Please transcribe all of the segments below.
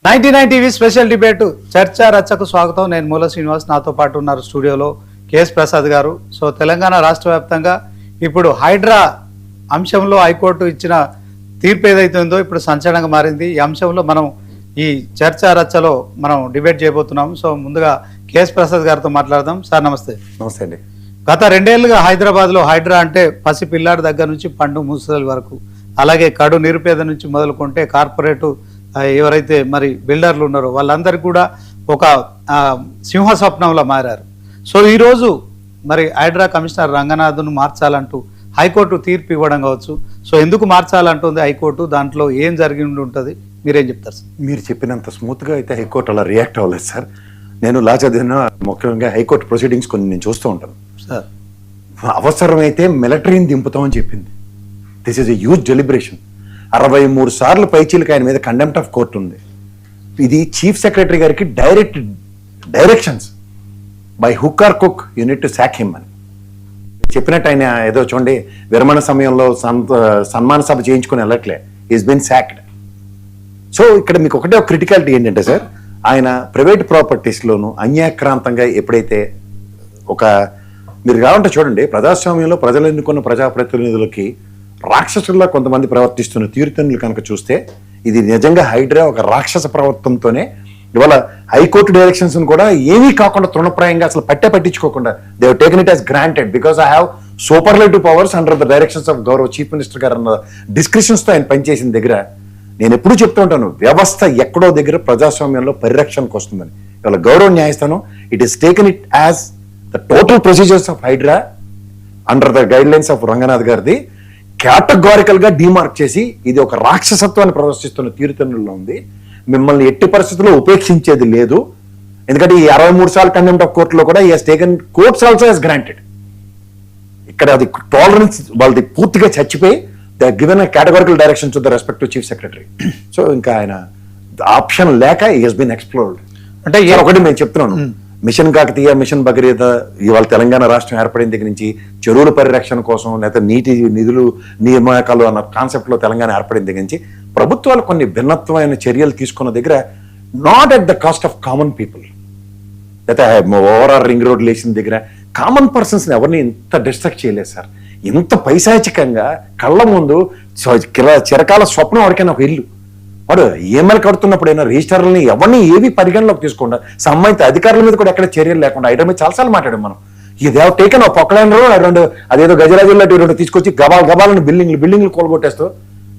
99 TV special debate చర్చ రచ్చకు స్వాగతం. నేను మూల శ్రీనివాస్, నాతో పాటు ఉన్నారు స్టూడియోలో కేఎస్ ప్రసాద్ గారు. సో తెలంగాణ రాష్ట్ర వ్యాప్తంగా ఇప్పుడు హైడ్రా అంశంలో హైకోర్టు ఇచ్చిన తీర్పు ఏదైతుందో ఇప్పుడు సంచలనంగా మారింది. ఈ అంశంలో మనం ఈ చర్చ రచ్చలో మనం డిబేట్ చేయబోతున్నాం. సో ముందుగా కేఎస్ ప్రసాద్ గారితో మాట్లాడదాం. సార్ నమస్తే. నమస్తే అండి. గత 2 ఏళ్లుగా హైదరాబాద్లో హైడ్రా అంటే పసి పిల్లాడి దగ్గర నుంచి పండు ముసలి వరకు, అలాగే కడు నిరుపేద నుంచి మొదలుకుంటే కార్పొరేటు ఎవరైతే మరి బిల్డర్లు ఉన్నారో వాళ్ళందరికీ కూడా ఒక సింహ స్వప్నంలో మారారు. సో ఈరోజు మరి హైడ్రా కమిషనర్ రంగనాథ్ను మార్చాలంటూ హైకోర్టు తీర్పు ఇవ్వడం కావచ్చు. సో ఎందుకు మార్చాలంటుంది హైకోర్టు, దాంట్లో ఏం జరిగి ఉంటుంది, మీరేం చెప్తారు సార్? మీరు చెప్పినంత స్మూత్గా అయితే హైకోర్టు అలా రియాక్ట్ అవ్వలేదు సార్. నేను లా చదివిన ముఖ్యంగా హైకోర్టు ప్రొసీడింగ్స్ కొన్ని నేను చూస్తూ ఉంటాను సార్. అవసరమైతే మిలిటరీని దింపుతామని చెప్పింది. This is a huge deliberation. 63 సార్లు పైచీలకు ఆయన మీద కండెంప్ట్ ఆఫ్ కోర్టు ఉంది. ఇది చీఫ్ సెక్రటరీ గారికి డైరెక్షన్స్ బై హుక్ ఆర్ కుక్ యూనిట్ టు సాక్ హిమ్ అని చెప్పినట్టు. ఆయన ఏదో చూడండి విరమణ సమయంలో సన్మాన సభ చేయించుకుని వెళ్ళట్లే, ఈజ్ బిన్ సాక్డ్. సో ఇక్కడ మీకు ఒకటే ఒక క్రిటికాలిటీ ఏంటంటే సార్, ఆయన ప్రైవేట్ ప్రాపర్టీస్లోను అన్యాక్రాంతంగా ఎప్పుడైతే మీరు కావాలంటే చూడండి, ప్రజాస్వామ్యంలో ప్రజలు ఎన్నుకున్న ప్రజాప్రతినిధులకి రాక్షసుల్లా కొంతమంది ప్రవర్తిస్తున్న తీరుతెన్నులు కనుక చూస్తే ఇది నిజంగా హైడ్రా ఒక రాక్షస ప్రవర్తనతోనే ఇవాళ హైకోర్టు డైరెక్షన్స్ కూడా ఏమీ కాకుండా తృణప్రాయంగా అసలు పట్టించుకోకుండా they have taken it as granted because I have superlative powers under the directions of గౌరవ్ చీఫ్ మినిస్టర్ గారు అన్న డిస్క్రిప్షన్స్తో ఆయన పనిచేసిన దగ్గర నేను ఎప్పుడు చెప్తూ ఉంటాను, వ్యవస్థ ఎక్కడో దగ్గర ప్రజాస్వామ్యంలో పరిరక్షణకు వస్తుందని. ఇవాళ గౌరవ న్యాయస్థానం it is taken it as the total procedures of Hydraa under the guidelines of Ranganath గారిది కేటగారికల్ గా డిమార్క్ చేసి ఇది ఒక రాక్షసత్వాన్ని ప్రదర్శిస్తున్న తీరుతెన్నుల్లో ఉంది. మిమ్మల్ని ఎట్టి పరిస్థితుల్లో ఉపేక్షించేది లేదు. ఎందుకంటే ఈ 63 సార్లు కండెంప్ట్ ఆఫ్ కోర్టులో కూడా ఈ has taken courts also has granted. ఇక్కడ అది టాలరెన్స్ వాళ్ళది పూర్తిగా చచ్చిపోయి they given categorical direction to the respective chief secretary. So ఇంకా ఆయన ఆప్షన్ లేక ఈ హస్ బీన్ ఎక్స్ప్లోర్డ్. అంటే ఒకటి నేను చెప్తున్నాను, మిషన్ కాకతీయ, మిషన్ భగీరథ ఇవాళ తెలంగాణ రాష్ట్రం ఏర్పడిన దగ్గర నుంచి చెరువుల పరిరక్షణ కోసం లేదా నీటి నిధులు నియామకాలు అన్న కాన్సెప్ట్లో తెలంగాణ ఏర్పడిన దగ్గర నుంచి ప్రభుత్వాలు కొన్ని భిన్నత్వమైన చర్యలు తీసుకున్న దగ్గర not at the cost of common people. లేదా ఓవరాల్ రింగ్ రోడ్ లేచిన దగ్గర కామన్ పర్సన్స్ని ఎవరిని ఇంత డిస్ట్రాక్ట్ చేయలేదు సార్. ఇంత పైశాచికంగా కళ్ళ ముందు చిరకాల స్వప్నం ఎవరికైనా ఒక ఇల్లు వాడు ఈఎంఐలు కడుతున్నప్పుడైనా రిజిస్టర్లని ఎవరిని ఏవి పరిగణలోకి తీసుకోకుండా సంబంధిత అధికారుల మీద కూడా ఎక్కడ చర్యలు లేకుండా ఐటమ్ మీద చాలాసార్లు మాట్లాడాం మనం. ఇది టేకన్ పొక్కలైన రెండు అదేదో గజరాజుల్లో 2 తీసుకొచ్చి గబాలను బిల్డింగ్లు కూలగొట్టేస్తూ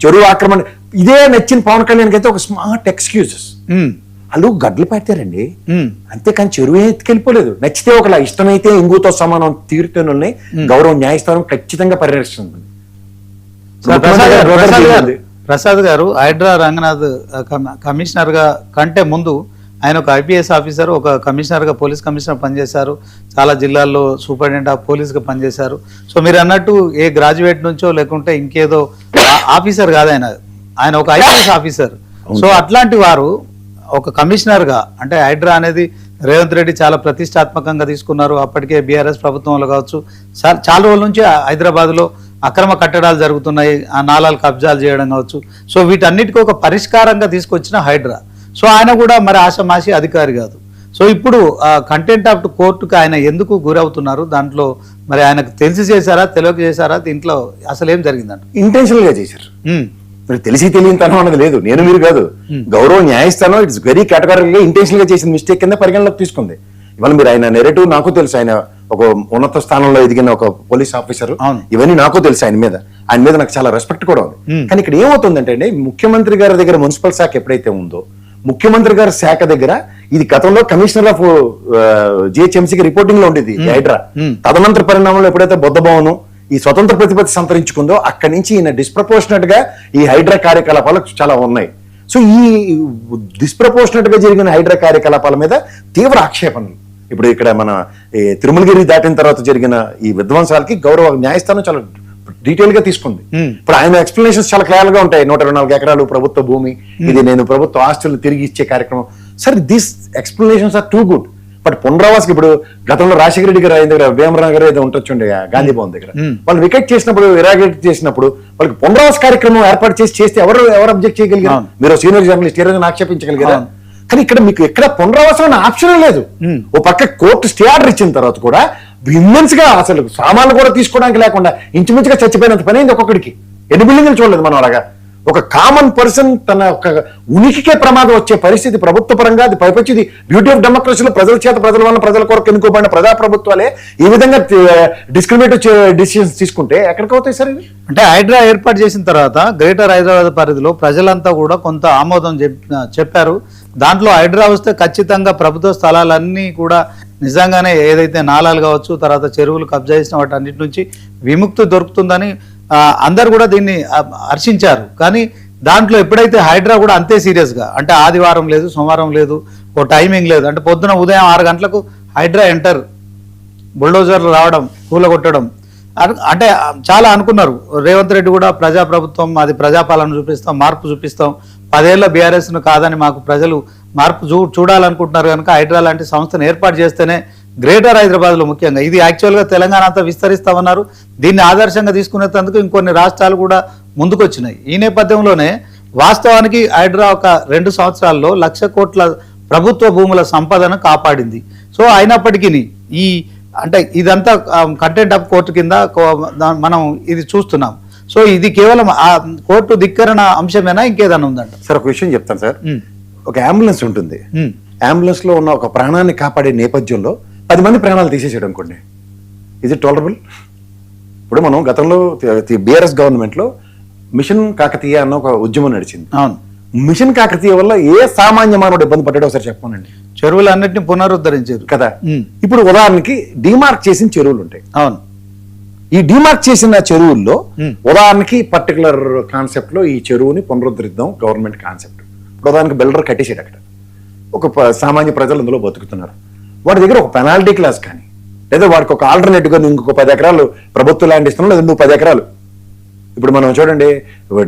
చెరువు ఆక్రమణ ఇదే నచ్చిన పవన్ కళ్యాణ్కి అయితే ఒక స్మార్ట్ ఎక్స్క్యూజెస్. వాళ్ళు గడ్డలు పెట్టారండి, అంతేకాని చెరువు ఎత్తుకెళ్ళిపోలేదు. నచ్చితే ఒకలా ఇష్టమైతే ఇంగుతో సమానం తీరుతెన్నుల్ని గౌరవ న్యాయస్థానం ఖచ్చితంగా పరిరక్షిస్తుంది. ప్రసాద్ గారు హైడ్రా రంగనాథ్ కమిషనర్ గా కంటే ముందు ఆయన ఒక ఐపీఎస్ ఆఫీసర్, ఒక కమిషనర్ గా పోలీస్ కమిషనర్ పనిచేశారు. చాలా జిల్లాల్లో సూపరింటెండెంట్ ఆఫ్ పోలీస్ గా పనిచేశారు. సో మీరు అన్నట్టు ఏ గ్రాడ్యుయేట్ నుంచో లేకుంటే ఇంకేదో ఆఫీసర్ కాదు ఆయన ఒక ఐపీఎస్ ఆఫీసర్. సో అట్లాంటి వారు ఒక కమిషనర్ గా, అంటే హైడ్రా అనేది రేవంత్ రెడ్డి చాలా ప్రతిష్టాత్మకంగా తీసుకున్నారు. అప్పటికే బీఆర్ఎస్ ప్రభుత్వంలో కావచ్చు చాలా రోజుల నుంచి హైదరాబాద్ లో అక్రమ కట్టడాలు జరుగుతున్నాయి, ఆ నాలాలు కబ్జాలు చేయడం కావచ్చు. సో వీటన్నిటికీ ఒక పరిష్కారంగా తీసుకొచ్చిన హైడ్రా. సో ఆయన కూడా మరి ఆషమాషి అధికారి కాదు. సో ఇప్పుడు కంటెంప్ట్ ఆఫ్ కోర్టుకు ఆయన ఎందుకు గురవుతున్నారు? దాంట్లో మరి ఆయనకు తెలిసి చేశారా, తెలియక చేశారా? దీంట్లో అసలు ఏం జరిగిందంట? ఇంటెన్షనల్ గా చేశారు. తెలిసి తెలియని తనం అన్నది లేదు, నేను మీరు కాదు. గౌరవ న్యాయస్థానం ఇట్స్ వెరీ కేటగారికల్ గా ఇంటెన్షనల్ గా చేసిన మిస్టేక్ కింద పరిగణలోకి తీసుకుంది. ఇవాళ మీరు ఆయన నెరేటివ్ నాకు తెలుసు, ఆయన ఒక ఉన్నత స్థానంలో ఎదిగిన ఒక పోలీస్ ఆఫీసర్, ఇవన్నీ నాకు తెలుసు. ఆయన మీద నాకు చాలా రెస్పెక్ట్ కూడా ఉంది. కానీ ఇక్కడ ఏమవుతుందంటే అండి, ముఖ్యమంత్రి గారి దగ్గర మున్సిపల్ శాఖ ఎప్పుడైతే ఉందో, ముఖ్యమంత్రి గారి శాఖ దగ్గర ఇది గతంలో కమిషనర్ ఆఫ్ జిహెచ్ఎంసీకి రిపోర్టింగ్ లో ఉండేది హైడ్రా. తదనంతర పరిణామంలో ఎప్పుడైతే బొద్దభవనం ఈ స్వతంత్ర ప్రతిపత్తి సంతరించుకుందో అక్కడి నుంచి ఈయన డిస్ప్రపోర్షనెట్ గా ఈ హైడ్రా కార్యకలాపాలు చాలా ఉన్నాయి. సో ఈ డిస్ప్రపోర్షనెట్ గా జరిగిన హైడ్రా కార్యకలాపాల మీద తీవ్ర ఆక్షేపణలు ఇప్పుడు ఇక్కడ మన తిరుమలగిరి దాటిన తర్వాత జరిగిన ఈ విధ్వంసాలకి గౌరవ న్యాయస్థానం చాలా డీటెయిల్ గా తీసుకుంది. ఇప్పుడు ఆయన ఎక్స్ప్లెనేషన్స్ చాలా క్లియర్ గా ఉంటాయి. 124 ఎకరాలు ప్రభుత్వ భూమి, ఇది నేను ప్రభుత్వ ఆస్తులు తిరిగి ఇచ్చే కార్యక్రమం. సరే, these explanations are too good. But పునరావాసకి ఇప్పుడు గతంలో రాజశేఖర రెడ్డి గారు ఆయన దగ్గర వేమరావు ఏదో ఉంటుండే గాంధీ భవన్ దగ్గర వాళ్ళు వికెట్ చేసినప్పుడు, ఇరాగేట్ చేసినప్పుడు వాళ్ళకి పునరావాస కార్యక్రమం ఏర్పాటు చేస్తే ఎవరు అబ్జెక్ట్ చేయగలిగారు? మీరు సీనియర్ జర్నలిస్ట్ ఏ రోజున ఆక్షేపించగలిగారా? కానీ ఇక్కడ మీకు ఎక్కడ పునరావాసం అనే ఆప్షన్ లేదు. ఓ పక్క కోర్టు స్టే ఆర్డర్ ఇచ్చిన తర్వాత కూడా ఇమ్మెన్స్ గా అసలు సామాన్లు కూడా తీసుకోవడానికి లేకుండా ఇంచుమించుగా చచ్చిపోయినంత పని అయింది ఒక్కొక్కడికి. ఎన్ని బిల్డింగ్లు చూడలేదు మనం అలాగా. ఒక కామన్ పర్సన్ తన ఒక ఉనికికే ప్రమాదం వచ్చే పరిస్థితి ప్రభుత్వ పరంగా, అది పైపొచ్చింది బ్యూటీ ఆఫ్ డెమోక్రసీలో ప్రజల చేత ప్రజల వల్ల ప్రజల కొరకు ఎన్నుకోబడిన ప్రజాప్రభుత్వాలే ఈ విధంగా డిస్క్రిమినేటివ్ డిసిషన్స్ తీసుకుంటే ఎక్కడికి అవుతాయి సార్ ఇవి? అంటే హైడ్రా ఏర్పాటు చేసిన తర్వాత గ్రేటర్ హైదరాబాద్ పరిధిలో ప్రజలంతా కూడా కొంత ఆమోదం చెప్పారు. దాంట్లో హైడ్రా వస్తే ఖచ్చితంగా ప్రభుత్వ స్థలాలన్నీ కూడా నిజంగానే ఏదైతే నాలాలు కావచ్చు, తర్వాత చెరువులు కబ్జా చేసిన వాటి అన్నిటి నుంచి విముక్తి దొరుకుతుందని అందరు కూడా దీన్ని హర్షించారు. కానీ దాంట్లో ఎప్పుడైతే హైడ్రా కూడా అంతే సీరియస్గా, అంటే ఆదివారం లేదు, సోమవారం లేదు, ఓ టైమింగ్ లేదు, అంటే పొద్దున ఉదయం 6 గంటలకు హైడ్రా ఎంటర్, బుల్డోజర్లు రావడం, కూలగొట్టడం, అంటే చాలా అనుకున్నారు. రేవంత్ రెడ్డి కూడా ప్రజాప్రభుత్వం, అది ప్రజాపాలన చూపిస్తాం, మార్పు చూపిస్తాం, 10 ఏళ్ల బీఆర్ఎస్ను కాదని మాకు ప్రజలు మార్పు చూడాలనుకుంటున్నారు కనుక హైడ్రా లాంటి సంస్థను ఏర్పాటు చేస్తేనే గ్రేటర్ హైదరాబాద్లో ముఖ్యంగా, ఇది యాక్చువల్గా తెలంగాణ అంతా విస్తరిస్తామన్నారు. దీన్ని ఆదర్శంగా తీసుకునేందుకు ఇంకొన్ని రాష్ట్రాలు కూడా ముందుకొచ్చినాయి. ఈ నేపథ్యంలోనే వాస్తవానికి హైడ్రా ఒక 2 సంవత్సరాల్లో 1,00,000 కోట్ల ప్రభుత్వ భూముల సంపదను కాపాడింది. సో అయినప్పటికీ ఈ అంటే ఇదంతా కంటెంట్ ఆఫ్ కోర్టు కింద మనం ఇది చూస్తున్నాం. సో ఇది కేవలం కోర్టు ధిక్కరణ అంశమేనా, ఇంకేదైనా ఉందంట? సార్ ఒక విషయం చెప్తాను సార్. ఒక అంబులెన్స్ ఉంటుంది, అంబులెన్స్ లో ఉన్న ఒక ప్రాణాన్ని కాపాడే నేపథ్యంలో 10 మంది ప్రాణాలు తీసేసాడు అనుకోండి, ఇది టాలరబుల్? ఇప్పుడు మనం గతంలో బీఆర్ఎస్ గవర్నమెంట్ లో మిషన్ కాకతీయ అన్న ఒక ఉద్యమం నడిచింది. అవును. మిషన్ కాకతీయ వల్ల ఏ సామాన్య మానవుడు ఇబ్బంది పడ్డాడో ఒకసారి చెప్పానండి. చెరువులన్నింటినీ పునరుద్ధరించారు కదా. ఇప్పుడు ఉదాహరణకి డిమార్క్ చేసిన చెరువులు ఉంటాయి. అవును. ఈ డిమార్క్ చేసిన చెరువుల్లో ఉదాహరణకి పర్టికులర్ కాన్సెప్ట్ లో ఈ చెరువుని పునరుద్ధరిద్దాం గవర్నమెంట్ కాన్సెప్ట్. ఇప్పుడు ఉదాహరణకి బిల్డర్ కట్టేసాడు, అక్కడ ఒక సామాన్య ప్రజలు అందులో బతుకుతున్నారు. వాడి దగ్గర ఒక పెనాల్టీ క్లాస్ కానీ, లేదా వాడికి ఒక ఆల్టర్నేటివ్ గా ఇంకొక 10 ఎకరాలు ప్రభుత్వ ల్యాండ్ ఇస్తున్నాం, లేదా నువ్వు 10 ఎకరాలు. ఇప్పుడు మనం చూడండి,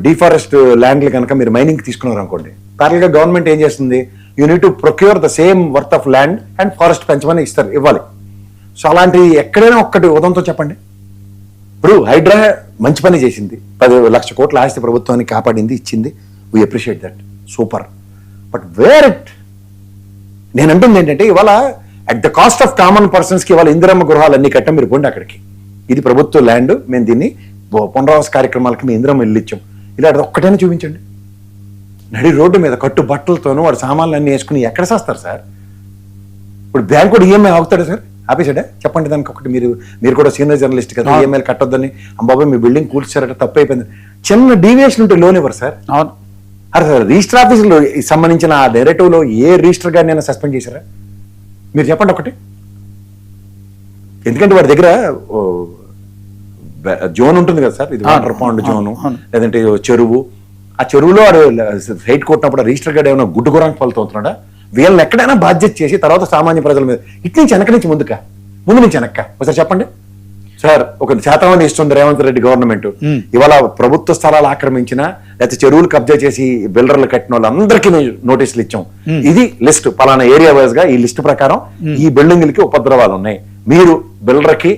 డిఫారెస్ట్ ల్యాండ్లు కనుక మీరు మైనింగ్ తీసుకున్నారు అనుకోండి, ప్యారల్ గా గవర్నమెంట్ ఏం చేస్తుంది, you need to procure the same worth of land and forest పెంచమని ఇవ్వాలి. సో అలాంటి ఎక్కడైనా ఒక్కటి ఉదంతో చెప్పండి. ఇప్పుడు హైడ్రా మంచి పని చేసింది, 10,00,000 కోట్ల ఆస్తి ప్రభుత్వానికి కాపాడింది, ఇచ్చింది. We appreciate that, super. But where it, నేను అంటుంది ఏంటంటే ఇవాళ at the cost of common persons కి ఇవాళ ఇందిరమ్మ గృహాలు అన్ని కట్టాం, మీరు పోండి అక్కడికి, ఇది ప్రభుత్వ ల్యాండ్, మేము దీన్ని పునరావాస కార్యక్రమాలకి మేము ఇందిరమ్మ ఇల్లు ఇచ్చాం, ఇలా ఒక్కటైనా చూపించండి. నడి రోడ్డు మీద కట్టు బట్టలతోనూ వాడు సామాన్లు అన్ని వేసుకుని ఎక్కడ చేస్తారు సార్? ఇప్పుడు బ్యాంక్ కూడా ఈఎంఐ ఆగుతాడా సార్? ఆపేసాడా? చెప్పండి దానికి ఒకటి. మీరు కూడా సీనియర్ జర్నలిస్ట్ కదా, ఈఎంఐలు కట్టొద్దని, అమ్బాబాయ్ మీ బిల్డింగ్ కూల్చారట, తప్పు అయిపోయింది, చిన్న డీవియేషన్ ఉంటే లోన్ ఇవ్వరు సార్. అవును. అరే సార్, రిజిస్టర్ ఆఫీసులో సంబంధించిన ఆ డైరెక్టివ్ లో ఏ రిజిస్టర్ గారిని నేను సస్పెండ్ చేశారా? మీరు చెప్పండి ఒకటి. ఎందుకంటే వాడి దగ్గర జోన్ ఉంటుంది కదా సార్, ఇది వాటర్ పాండ్ జోను, లేదంటే చెరువు. ఆ చెరువులో వాడు హైట్ కొట్టినప్పుడు రిజిస్టర్ గారు ఏమైనా గుడ్డు గురానికి ఫలితవుతున్నాడా? వీళ్ళని ఎక్కడైనా బాధ్యత చేసి తర్వాత సామాన్య ప్రజల మీద ఇటు నుంచి వెనక నుంచి ముందు నుంచి వెనక్క ఒకసారి చెప్పండి సార్. ఒక శాతం ఇస్తుంది రేవంత్ రెడ్డి గవర్నమెంట్. ఇవాళ ప్రభుత్వ స్థలాలు ఆక్రమించిన, లేకపోతే చెరువులు కబ్జా చేసి బిల్డర్లు కట్టిన వాళ్ళందరికీ నోటీసులు ఇచ్చాం. ఇది లిస్ట్, పలానా ఏరియా వైజ్ గా ఈ లిస్ట్ ప్రకారం ఈ బిల్డింగ్లకి ఉపద్రవాలు ఉన్నాయి. మీరు బిల్డర్ కి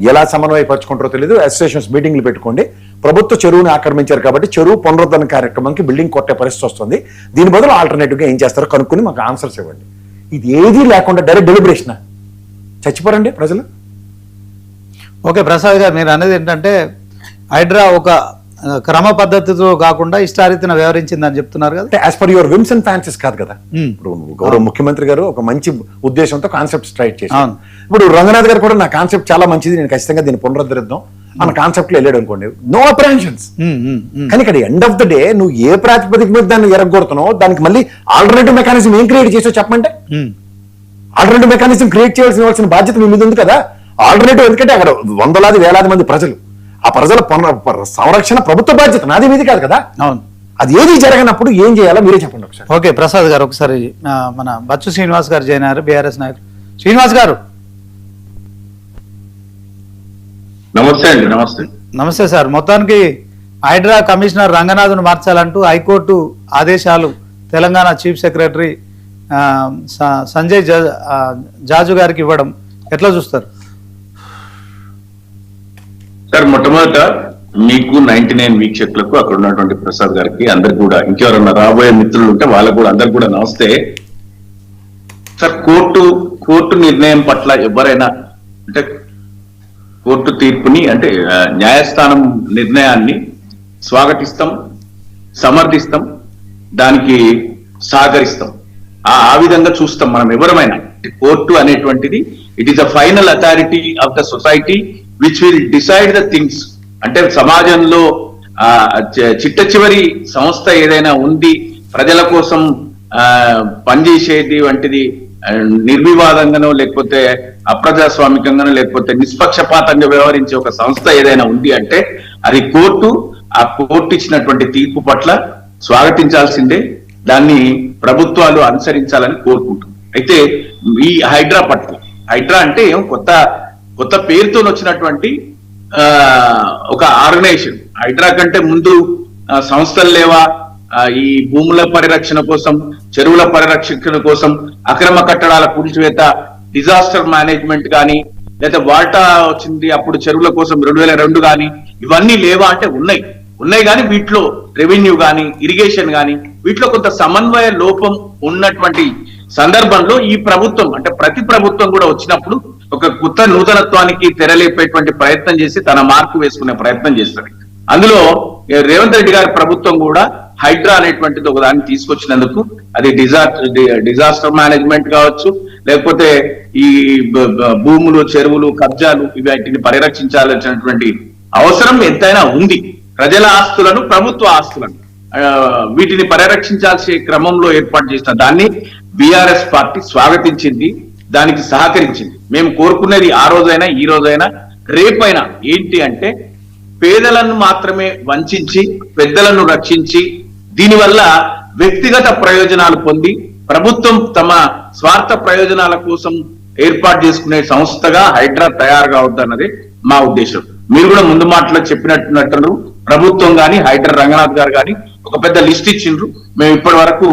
ఎలా సమన్వయపరచుకుంటారో తెలియదు, అసోసియేషన్స్ మీటింగ్లు పెట్టుకోండి. ప్రభుత్వ చెరువుని ఆక్రమించారు కాబట్టి చెరువు పునరుద్ధరణ కార్యక్రమానికి బిల్డింగ్ కొట్టే పరిస్థితి వస్తుంది. దీని బదులు ఆల్టర్నేటివ్ గా ఏం చేస్తారో కనుక్కుని మాకు ఆన్సర్స్ ఇవ్వండి. ఇది ఏదీ లేకుండా డైరెక్ట్ డెలిబరేషన్, చచ్చిపోరండి ప్రజలు. ఓకే ప్రసాద్ గారు, మీరు అనేది ఏంటంటే హైడ్రా ఒక క్రమ పద్ధతితో కాకుండా ఇష్టారీతిన వ్యవహరించిందని చెప్తున్నారు కదా. అంటే as per your whims and fancies కాదు కదా. ఇప్పుడు గౌరవ ముఖ్యమంత్రి గారు ఒక మంచి ఉద్దేశంతో కాన్సెప్ట్ స్ట్రైట్ చేశారు. ఇప్పుడు రంగనాథ్ గారు కూడా నా కాన్సెప్ట్ చాలా మంచిది, నేను ఖచ్చితంగా దీన్ని పునరుద్ధరిద్దాం అన్న కాన్సెప్ట్ లో వెళ్ళాడు అనుకోండి, నో అప్రహెన్షన్స్. కానీ ఇక్కడ ఎండ్ ఆఫ్ ద డే నువ్వు ఏ ప్రాతిపదిక మీద దాన్ని ఎరగొడుతున్నావు, దానికి మళ్ళీ ఆల్టర్నేటివ్ మెకానిజం ఏం క్రియేట్ చేసో చెప్పమంటే, ఆల్టర్నేటివ్ మెకానిజం క్రియేట్ చేయాల్సిన బాధ్యత మీ మీద ఉంది కదా. ఆల్టర్నేటివ్ ఎందుకంటే అక్కడ వందలాది వేలాది మంది ప్రజలు, ఆ ప్రజల సంరక్షణ ప్రభుత్వ బాధ్యత, నాది మీది కాదు కదా. అవును. అది ఏది జరగనప్పుడు ఏం చేయాలో మీరే చెప్పండి ఒకసారి. ఓకే ప్రసాద్ గారు, ఒకసారి మన బచ్చు శ్రీనివాస్ గారు జాయిన్ అయ్యారు, బీఆర్ఎస్ నాయకులు. శ్రీనివాస్ గారు నమస్తే అండి. నమస్తే. నమస్తే సార్. మొత్తానికి హైడ్రా కమిషనర్ రంగనాథ్ను మార్చాలంటూ హైకోర్టు ఆదేశాలు తెలంగాణ చీఫ్ సెక్రటరీ సంజయ్ జాజు గారికి ఇవ్వడం ఎట్లా చూస్తారు సార్? మొట్టమొదట మీకు 99 వీక్షకులకు, అక్కడ ఉన్నటువంటి ప్రసాద్ గారికి, అందరికి కూడా, ఇంకెవరన్నా రాబోయే మిత్రులు ఉంటే వాళ్ళకు కూడా అందరికి కూడా నమస్తే. సార్ కోర్టు నిర్ణయం పట్ల ఎవరైనా అంటే కోర్టు తీర్పుని అంటే న్యాయస్థానం నిర్ణయాన్ని స్వాగతిస్తాం, సమర్థిస్తాం, దానికి సహకరిస్తాం. ఆ విధంగా చూస్తాం మనం ఎవరమైనా. కోర్టు అనేటువంటిది it is the final authority of the society which will decide the things. అంటే సమాజంలో చిట్ట చివరి సంస్థ ఏదైనా ఉంది ప్రజల కోసం పనిచేసేది వంటిది నిర్వివాదంగానో లేకపోతే అప్రజాస్వామికంగానో లేకపోతే నిష్పక్షపాతంగా వ్యవహరించే ఒక సంస్థ ఏదైనా ఉంది అంటే అది కోర్టు. ఆ కోర్టు ఇచ్చినటువంటి తీర్పు పట్ల స్వాగతించాల్సిందే, దాన్ని ప్రభుత్వాలు అనుసరించాలని కోరుకుంటున్నాం. అయితే ఈ హైడ్రా పట్ల, హైడ్రా అంటే ఏం కొత్త పేరుతో వచ్చినటువంటి ఒక ఆర్గనైజేషన్. హైడ్రా కంటే ముందు సంస్థలు లేవా? ఈ భూముల పరిరక్షణ కోసం, చెరువుల పరిరక్షణ కోసం, అక్రమ కట్టడాల కూల్చివేత, డిజాస్టర్ మేనేజ్మెంట్ కానీ, లేదా వాటా వచ్చింది అప్పుడు చెరువుల కోసం 2002 కానీ, ఇవన్నీ లేవా అంటే ఉన్నాయి కానీ వీటిలో రెవెన్యూ కానీ, ఇరిగేషన్ కానీ వీటిలో కొంత సమన్వయ లోపం ఉన్నటువంటి సందర్భంలో ఈ ప్రభుత్వం అంటే ప్రతి ప్రభుత్వం కూడా వచ్చినప్పుడు ఒక కొత్త నూతనత్వానికి తెరలేపేటువంటి ప్రయత్నం చేసి తన మార్కు వేసుకునే ప్రయత్నం చేస్తుంది. అందులో రేవంత్ రెడ్డి గారి ప్రభుత్వం కూడా హైడ్రా అనేటువంటిది ఒక దాన్ని తీసుకొచ్చినందుకు అది డిజాస్టర్ మేనేజ్మెంట్ కావచ్చు, లేకపోతే ఈ భూములు, చెరువులు, కబ్జాలు వాటిని పరిరక్షించాల్సినటువంటి అవసరం ఎంతైనా ఉంది. ప్రజల ఆస్తులను, ప్రభుత్వ ఆస్తులను వీటిని పరిరక్షించాల్సే క్రమంలో ఏర్పాటు చేసిన దాన్ని బీఆర్ఎస్ పార్టీ స్వాగతించింది, దానికి సహకరించింది. మేము కోరుకునేది ఆ రోజైనా, ఈ రోజైనా, రేపైనా ఏంటి అంటే పేదలను మాత్రమే వంచి పెద్దలను రక్షించి దీనివల్ల వ్యక్తిగత ప్రయోజనాలు పొంది ప్రభుత్వం తమ స్వార్థ ప్రయోజనాల కోసం ఏర్పాటు చేసుకునే సంస్థగా హైడ్రా తయారు కావద్దన్నది మా ఉద్దేశం. మీరు కూడా ముందు మాటలో చెప్పినట్టు ప్రభుత్వం కానీ హైడ్రా రంగనాథ్ గారు కానీ ఒక పెద్ద లిస్ట్ ఇచ్చిండ్రు. మేము ఇప్పటి వరకు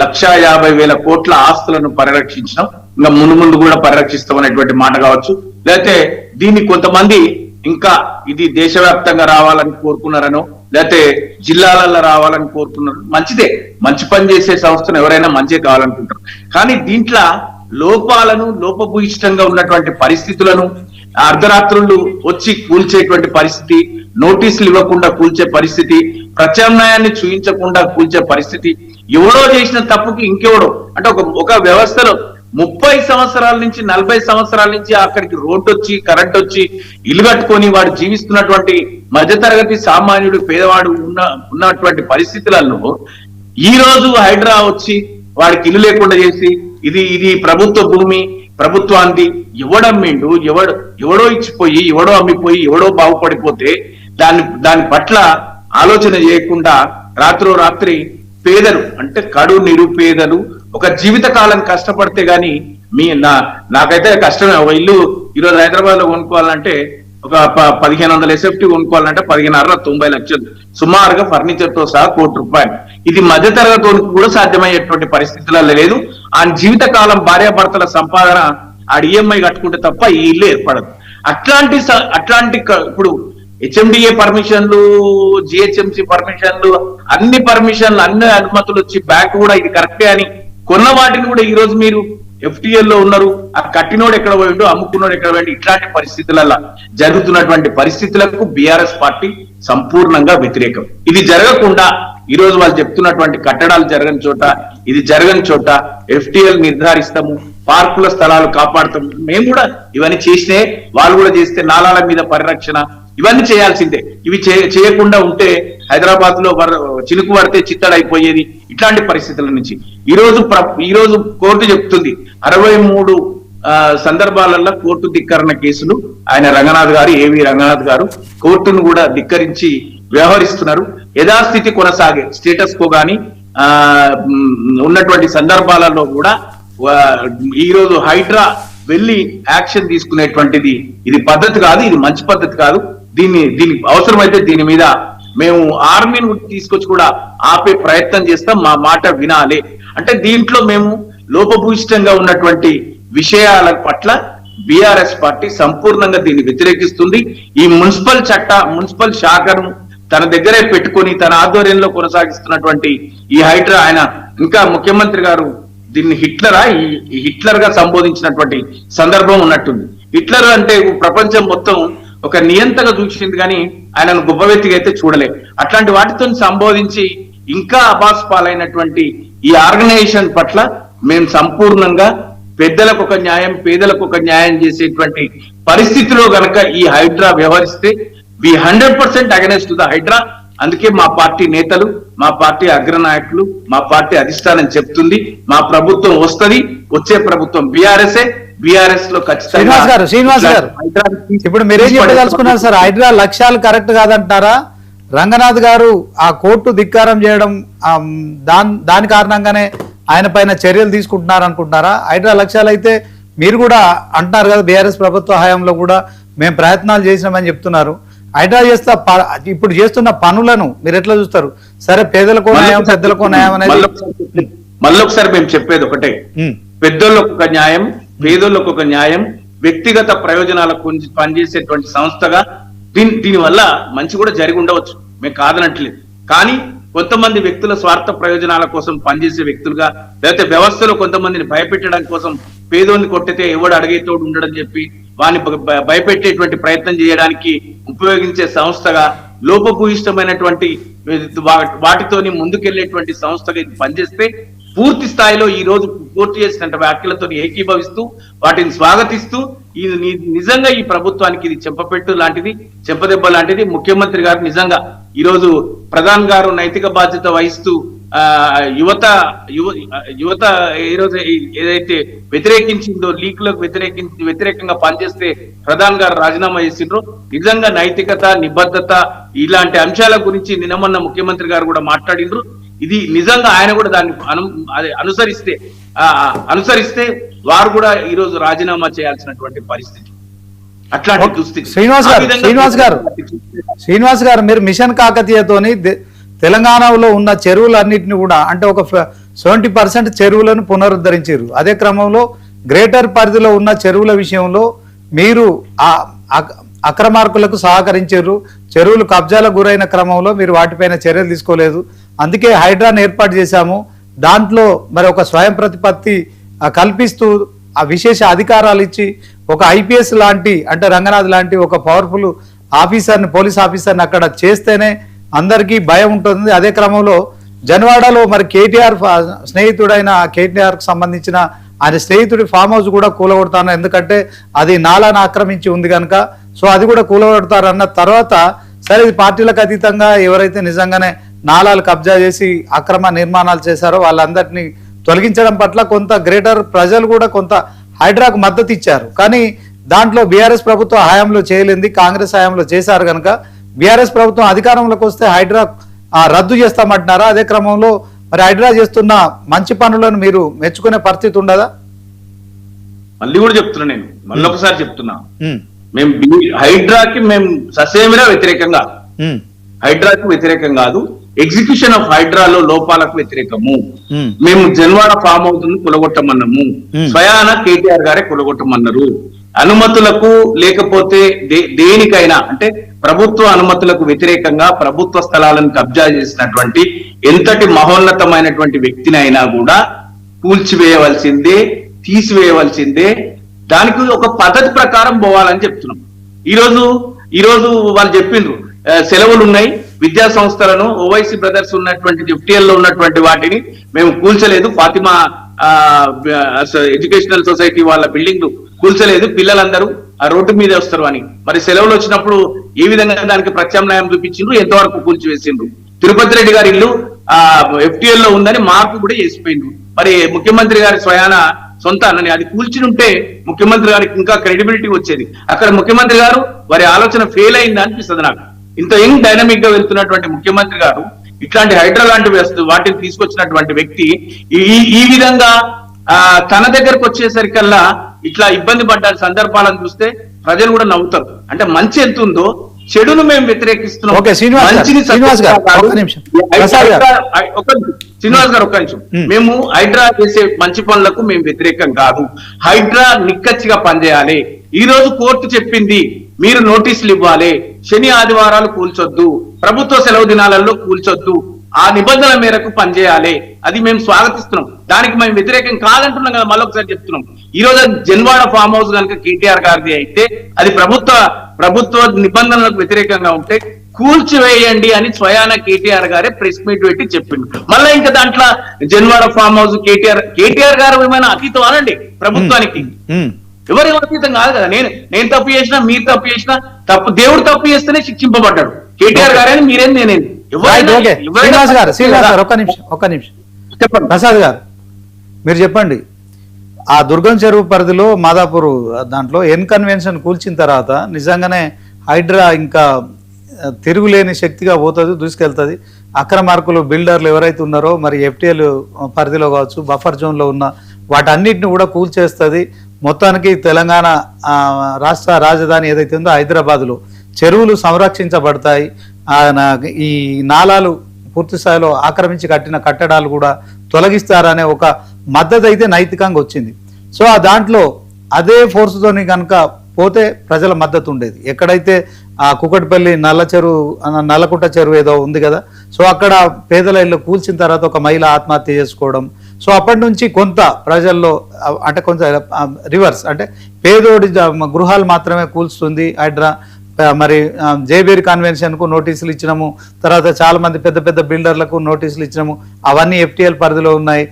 1,50,000 కోట్ల ఆస్తులను పరిరక్షించినాం, ఇంకా ముందు కూడా పరిరక్షిస్తాం అనేటువంటి మాట కావచ్చు. లేకపోతే దీన్ని కొంతమంది ఇంకా ఇది దేశవ్యాప్తంగా రావాలని కోరుకున్నారనో లేకపోతే జిల్లాలలో రావాలని కోరుకున్నారు. మంచిదే, మంచి పని చేసే సంస్థను ఎవరైనా మంచిగా కావాలనుకుంటారు. కానీ దీంట్లో లోపాలను, లోపభూయిష్టంగా ఉన్నటువంటి పరిస్థితులను, అర్ధరాత్రులు వచ్చి కూల్చేటువంటి పరిస్థితి, నోటీసులు ఇవ్వకుండా కూల్చే పరిస్థితి, ప్రత్యామ్నాయాన్ని చూయించకుండా కూల్చే పరిస్థితి, ఎవడో చేసిన తప్పుకి ఇంకెవడో అంటే ఒక వ్యవస్థలో 30 సంవత్సరాల నుంచి 40 సంవత్సరాల నుంచి అక్కడికి రోడ్డు వచ్చి, కరెంట్ వచ్చి, ఇల్లు కట్టుకొని వాడు జీవిస్తున్నటువంటి మధ్యతరగతి సామాన్యుడు, పేదవాడు ఉన్నటువంటి పరిస్థితులలో ఈ రోజు హైడ్రా వచ్చి వాడికి ఇల్లు లేకుండా చేసి ఇది ప్రభుత్వ భూమి, ప్రభుత్వానికి ఎవడమ్మిండు, ఎవడో ఇచ్చిపోయి, ఎవడో అమ్మిపోయి, ఎవడో బాగుపడిపోతే దాని పట్ల ఆలోచన చేయకుండా రాత్రి పేదలు అంటే కడు నిరుపేదలు ఒక జీవిత కాలం కష్టపడితే గాని నాకైతే కష్టమే. ఒక ఇల్లు ఈరోజు హైదరాబాద్ లో కొనుక్కోవాలంటే ఒక 1500 SFT కొనుక్కోవాలంటే 15.5-90 లక్షలు సుమారుగా ఫర్నిచర్ తో సహా ₹1 కోటి. ఇది మధ్యతరగతి కూడా సాధ్యమయ్యేటువంటి పరిస్థితులలో లేదు. ఆ జీవిత కాలం భార్యాభర్తల సంపాదన ఆ EMI కట్టుకుంటే తప్ప ఈ ఇల్లు ఏర్పడదు. అట్లాంటి ఇప్పుడు HMDA పర్మిషన్లు, GHMC పర్మిషన్లు, అన్ని పర్మిషన్లు, అన్ని అనుమతులు వచ్చి బ్యాంకు కూడా ఇది కరెక్టే అని కొన్న వాటిని కూడా ఈ రోజు మీరు FTL లో ఉన్నారు. ఆ కట్టినోడు ఎక్కడ పోయిండు, అమ్ముకున్నోడు ఎక్కడ పోయిండు, ఇట్లాంటి పరిస్థితులలో జరుగుతున్నటువంటి పరిస్థితులకు బీఆర్ఎస్ పార్టీ సంపూర్ణంగా వ్యతిరేకం. ఇది జరగకుండా ఈ రోజు వాళ్ళు చెప్తున్నటువంటి కట్టడాలు జరగని చోట, ఇది జరగని చోట FTL నిర్ధారిస్తాము, పార్కుల స్థలాలు కాపాడుతాము. మేము కూడా ఇవన్నీ చేసినే, వాళ్ళు కూడా చేస్తే నాలాల మీద పరిరక్షణ ఇవన్నీ చేయాల్సిందే. ఇవి చేయకుండా ఉంటే హైదరాబాద్ లో చినుకు పడితే చిత్తడైపోయేది. ఇట్లాంటి పరిస్థితుల నుంచి ఈ రోజు కోర్టు చెప్తుంది 63 సందర్భాలలో కోర్టు ధిక్కరణ కేసులు ఆయన రంగనాథ్ గారు, ఏవి రంగనాథ్ గారు కోర్టును కూడా ధిక్కరించి వ్యవహరిస్తున్నారు. యథాస్థితి కొనసాగే స్టేటస్ కో గాని ఉన్నటువంటి సందర్భాలలో కూడా ఈ రోజు హైడ్రా వెళ్ళి యాక్షన్ తీసుకునేటువంటిది ఇది పద్ధతి కాదు, ఇది మంచి పద్ధతి కాదు. దీనికి అవసరమైతే దీని మీద మేము ఆర్మీని తీసుకొచ్చి కూడా ఆపే ప్రయత్నం చేస్తాం. మా మాట వినాలి అంటే దీంట్లో మేము లోపభూయిష్టంగా ఉన్నటువంటి విషయాల పట్ల బీఆర్ఎస్ పార్టీ సంపూర్ణంగా దీన్ని వ్యతిరేకిస్తుంది. ఈ మున్సిపల్ శాఖను తన దగ్గరే పెట్టుకొని తన ఆధ్వర్యంలో కొనసాగిస్తున్నటువంటి ఈ హైడ్రా ఆయన ఇంకా ముఖ్యమంత్రి గారు దీన్ని ఈ హిట్లర్ గా సంబోధించినటువంటి సందర్భం ఉన్నట్టుంది. హిట్లర్ అంటే ప్రపంచం మొత్తం ఒక నియంతగా చూసింది కానీ ఆయనను గొప్ప వ్యక్తిగా అయితే చూడలే. అట్లాంటి వాటితో సంబోధించి ఇంకా అబాస్ పాలైనటువంటి ఈ ఆర్గనైజేషన్ పట్ల మేము సంపూర్ణంగా పెద్దలకు ఒక న్యాయం, పేదలకు ఒక న్యాయం చేసేటువంటి పరిస్థితిలో గనక ఈ హైడ్రా వ్యవహరిస్తే వి 100% అగెనెస్ట్ ద హైడ్రా. అందుకే మా పార్టీ నేతలు, మా పార్టీ అగ్రనాయకులు, మా పార్టీ అధిష్టానం చెప్తుంది, మా ప్రభుత్వం వస్తది, వచ్చే ప్రభుత్వం బీఆర్ఎస్ లో ఖచ్చితంగా. శ్రీనివాస్ గారు ఇప్పుడు మీరేం చెప్పదలుచుకున్నారు సార్? హైడ్రా లక్ష్యాలు కరెక్ట్ కాదంటారా? రంగనాథ్ గారు ఆ కోర్టు ధిక్కారం చేయడం దాని కారణంగానే ఆయన పైన చర్యలు తీసుకుంటున్నారు అనుకుంటున్నారా? హైడ్రా లక్ష్యాలు అయితే మీరు కూడా అంటున్నారు కదా, బీఆర్ఎస్ ప్రభుత్వ హయాంలో కూడా మేము ప్రయత్నాలు చేసినామని చెప్తున్నారు. హైడ్రా ఇప్పుడు చేస్తున్న పనులను మీరు ఎట్లా చూస్తారు? సరే, పేదలకు న్యాయం, పెద్దలకు న్యాయం అనేది మళ్ళొకసారి మేము చెప్పేది ఒకటే, పెద్దోళ్ళకు ఒక న్యాయం, పేదోళ్ళకు ఒక న్యాయం, వ్యక్తిగత ప్రయోజనాలకు పనిచేసేటువంటి సంస్థగా దీని వల్ల మంచి కూడా జరిగి ఉండవచ్చు, మేము కాదనట్లేదు. కానీ కొంతమంది వ్యక్తుల స్వార్థ ప్రయోజనాల కోసం పనిచేసే వ్యక్తులుగా, లేకపోతే వ్యవస్థలో కొంతమందిని భయపెట్టడం కోసం పేదోని కొట్టితే ఎవడు అడిగేతోడు ఉండడం చెప్పి వాని భయపెట్టేటువంటి ప్రయత్నం చేయడానికి ఉపయోగించే సంస్థగా, లోపభూయిష్టమైనటువంటి వాటితోని ముందుకెళ్లేటువంటి సంస్థగా ఇది పనిచేస్తే పూర్తి స్థాయిలో ఈ రోజు పూర్తి చేసిన వ్యాఖ్యలతో ఏకీభవిస్తూ వాటిని స్వాగతిస్తూ ఇది నిజంగా ఈ ప్రభుత్వానికి ఇది చెంపపెట్టు లాంటిది, చెంపదెబ్బ లాంటిది. ముఖ్యమంత్రి గారు నిజంగా ఈ రోజు ప్రధాని గారు నైతిక బాధ్యత వహిస్తూ యువత ఈ రోజు ఏదైతే వ్యతిరేకించిందో, లీక్లకు వ్యతిరేకంగా పనిచేస్తే ప్రధాని గారు రాజీనామా చేసిండ్రో, నిజంగా నైతికత, నిబద్ధత ఇలాంటి అంశాల గురించి నిన్నమన్న ముఖ్యమంత్రి గారు కూడా మాట్లాడిండ్రు. ఇది నిజంగా ఆయన కూడా దాన్ని అనుసరిస్తే వారు కూడా ఈ రోజు రాజీనామా చేయాల్సినటువంటి పరిస్థితి, అట్లాంటి దుస్థితి. శ్రీనివాస్ గారు మీరు మిషన్ కాకతీయతోని తెలంగాణలో ఉన్న చెరువులన్నింటినీ కూడా, అంటే ఒక 70% చెరువులను పునరుద్ధరించారు. అదే క్రమంలో గ్రేటర్ పరిధిలో ఉన్న చెరువుల విషయంలో మీరు అక్రమార్కులకు సహకరించారు. చెరువులు కబ్జాలకు గురైన క్రమంలో మీరు వాటిపైన చర్యలు తీసుకోలేదు. అందుకే హైడ్రాను ఏర్పాటు చేశాము. దాంట్లో మరి ఒక స్వయం ప్రతిపత్తి కల్పిస్తూ ఆ విశేష అధికారాలు ఇచ్చి ఒక ఐపీఎస్ లాంటి, అంటే రంగనాథ్ లాంటి ఒక పవర్ఫుల్ ఆఫీసర్ని, పోలీస్ ఆఫీసర్ని అక్కడ చేస్తేనే అందరికీ భయం ఉంటుంది. అదే క్రమంలో జన్వాడలో మరి కేటీఆర్ స్నేహితుడైన కేటీఆర్కి సంబంధించిన ఆయన స్నేహితుడి ఫామ్ హౌస్ కూడా కూలగొడతాను, ఎందుకంటే అది నాలాను ఆక్రమించి ఉంది కనుక. సో అది కూడా కూలగొడతారన్న తర్వాత సరే, ఇది పార్టీలకు అతీతంగా ఎవరైతే నిజంగానే నాలాలు కబ్జా చేసి అక్రమ నిర్మాణాలు చేశారో వాళ్ళందరినీ తొలగించడం పట్ల కొంత గ్రేటర్ ప్రజలు కూడా కొంత హైడ్రాకు మద్దతు ఇచ్చారు. కానీ దాంట్లో బీఆర్ఎస్ ప్రభుత్వం హయాంలో చేయలేంది, కాంగ్రెస్ హయాంలో చేశారు కనుక బీఆర్ఎస్ ప్రభుత్వం అధికారంలోకి వస్తే హైడ్రా రద్దు చేస్తామంటున్నారా? అదే క్రమంలో మరి హైడ్రా చేస్తున్న మంచి పనులను మీరు మెచ్చుకునే పరిస్థితి ఉండదా? మళ్ళీ కూడా చెప్తున్నా, నేను మళ్ళీ ఒకసారి చెప్తున్నా, మేము హైడ్రాకి మేము ససేమిరా వ్యతిరేకంగా, హైడ్రాకి వ్యతిరేకం కాదు, ఎగ్జిక్యూషన్ ఆఫ్ హైడ్రాలో లోపాలకు వ్యతిరేకము. మేము జన్వాడ ఫామ్ హౌస్ కులగొట్టమన్నాము, స్వయాన కేటీఆర్ గారే కులగొట్టమన్నారు. అనుమతులకు లేకపోతే దేనికైనా, అంటే ప్రభుత్వ అనుమతులకు వ్యతిరేకంగా ప్రభుత్వ స్థలాలను కబ్జా చేసినటువంటి ఎంతటి మహోన్నతమైనటువంటి వ్యక్తినైనా కూడా కూల్చివేయవలసిందే, తీసివేయవలసిందే. దానికి ఒక పద్ధతి ప్రకారం పోవాలని చెప్తున్నాం. ఈ రోజు వాళ్ళు చెప్పిండ్రు సెలవులు ఉన్నాయి, విద్యా సంస్థలను, ఓవైసీ బ్రదర్స్ ఉన్నటువంటి FTL లో ఉన్నటువంటి వాటిని మేము కూల్చలేదు, ఫాతిమా ఎడ్యుకేషనల్ సొసైటీ వాళ్ళ బిల్డింగ్ కూల్చలేదు, పిల్లలందరూ ఆ రోడ్డు మీద వస్తారు అని. మరి సెలవులు వచ్చినప్పుడు ఏ విధంగా దానికి ప్రత్యామ్నాయం చూపించిండ్రు, ఎంతవరకు కూల్చివేసిండ్రు? తిరుపతి రెడ్డి గారి ఇల్లు FTL లో ఉందని మార్పు కూడా చేసిపోయిండ్రు. మరి ముఖ్యమంత్రి గారి స్వయాన సొంత అన్నని అది కూల్చినుంటే ముఖ్యమంత్రి గారికి ఇంకా క్రెడిబిలిటీ వచ్చేది. అక్కడ ముఖ్యమంత్రి గారు వారి ఆలోచన ఫెయిల్ అయింది అనిపిస్తుంది నాకు. ఇంత యంగ్ డైనమిక్ గా వెళ్తున్నటువంటి ముఖ్యమంత్రి గారు ఇట్లాంటి హైడ్రా లాంటి వాటిని తీసుకొచ్చినటువంటి వ్యక్తి ఈ విధంగా తన దగ్గరకు వచ్చేసరికల్లా ఇట్లా ఇబ్బంది పడ్డ సందర్భాలను చూస్తే ప్రజలు కూడా నవ్వుతారు. అంటే మంచి ఎంత ఉందో చెడును మేము వ్యతిరేకిస్తున్నాం. శ్రీనివాస్ గారు ఒక్క నిమిషం, మేము హైడ్రా చేసే మంచి పనులకు మేము వ్యతిరేకం కాదు. హైడ్రా నిక్కచ్చిగా పనిచేయాలి. ఈ రోజు కోర్టు చెప్పింది మీరు నోటీసులు ఇవ్వాలి, శని ఆదివారాలు కూల్చొద్దు, ప్రభుత్వ సెలవు దినాలలో కూల్చొద్దు ఆ నిబంధనల మేరకు పనిచేయాలి. అది మేము స్వాగతిస్తున్నాం. దానికి మేము వ్యతిరేకం కాదంటున్నాం కదా, మళ్ళొకసారి చెప్తున్నాం. ఈ రోజు జన్వాడ ఫామ్ హౌస్ కనుక కేటీఆర్ గారిది అయితే అది ప్రభుత్వ నిబంధనలకు వ్యతిరేకంగా ఉంటే కూల్చివేయండి అని స్వయాన కేటీఆర్ గారే ప్రెస్ మీట్ పెట్టి చెప్పిండు. మళ్ళీ ఇంకా దాంట్లో జన్వాడ ఫామ్ హౌస్ కేటీఆర్ గారు ఏమైనా అతీతం అనండి ప్రభుత్వానికి? ఎవరు అతీతం కాదు కదా. నేను తప్పు చేసినా, మీరు తప్పు చేసినా, దేవుడు తప్పు చేస్తేనే శిక్షింపబడ్డాడు. కేటీఆర్ గారని మీరేం నేనేది శ్రీనివాస్ గారు ఒక్క నిమిషం చెప్పండి. ప్రసాద్ గారు మీరు చెప్పండి. ఆ దుర్గం చెరువు పరిధిలో మాదాపూర్ దాంట్లో ఎన్ కన్వెన్షన్ కూల్చిన తర్వాత నిజంగానే హైడ్రా ఇంకా తిరుగులేని శక్తిగా పోతుంది, దూసుకెళ్తుంది. అక్రమార్కులు బిల్డర్లు ఎవరైతే ఉన్నారో మరి ఎఫ్టీఎల్ పరిధిలో కావచ్చు, బఫర్ జోన్లో ఉన్న వాటన్నిటిని కూడా కూల్చేస్తుంది. మొత్తానికి తెలంగాణ రాష్ట్ర రాజధాని ఏదైతే ఉందో హైదరాబాద్లో చెరువులు సంరక్షించబడతాయి. ఈ నాలాలు పూర్తి స్థాయిలో ఆక్రమించి కట్టిన కట్టడాలు కూడా తొలగిస్తారనే ఒక మద్దతు అయితే నైతికంగా వచ్చింది. సో ఆ దాంట్లో అదే ఫోర్స్తోని కనుక పోతే ప్రజల మద్దతు ఉండేది. ఎక్కడైతే ఆ కుకట్పల్లి నల్లకుంట చెరువు ఏదో ఉంది కదా, సో అక్కడ పేదల ఇల్లు కూల్చిన తర్వాత ఒక మహిళ ఆత్మహత్య చేసుకోవడం, సో అప్పటి నుంచి కొంత ప్రజల్లో అంటే కొంత రివర్స్, అంటే పేదోడి గృహాలు మాత్రమే కూల్స్తుంది హైడ్రా. మరి జేబీరి కన్వెన్షన్కు నోటీసులు ఇచ్చినాము, తర్వాత చాలా మంది పెద్ద పెద్ద బిల్డర్లకు నోటీసులు ఇచ్చినాము, అవన్నీ ఎఫ్టీఎల్ పరిధిలో ఉన్నాయి,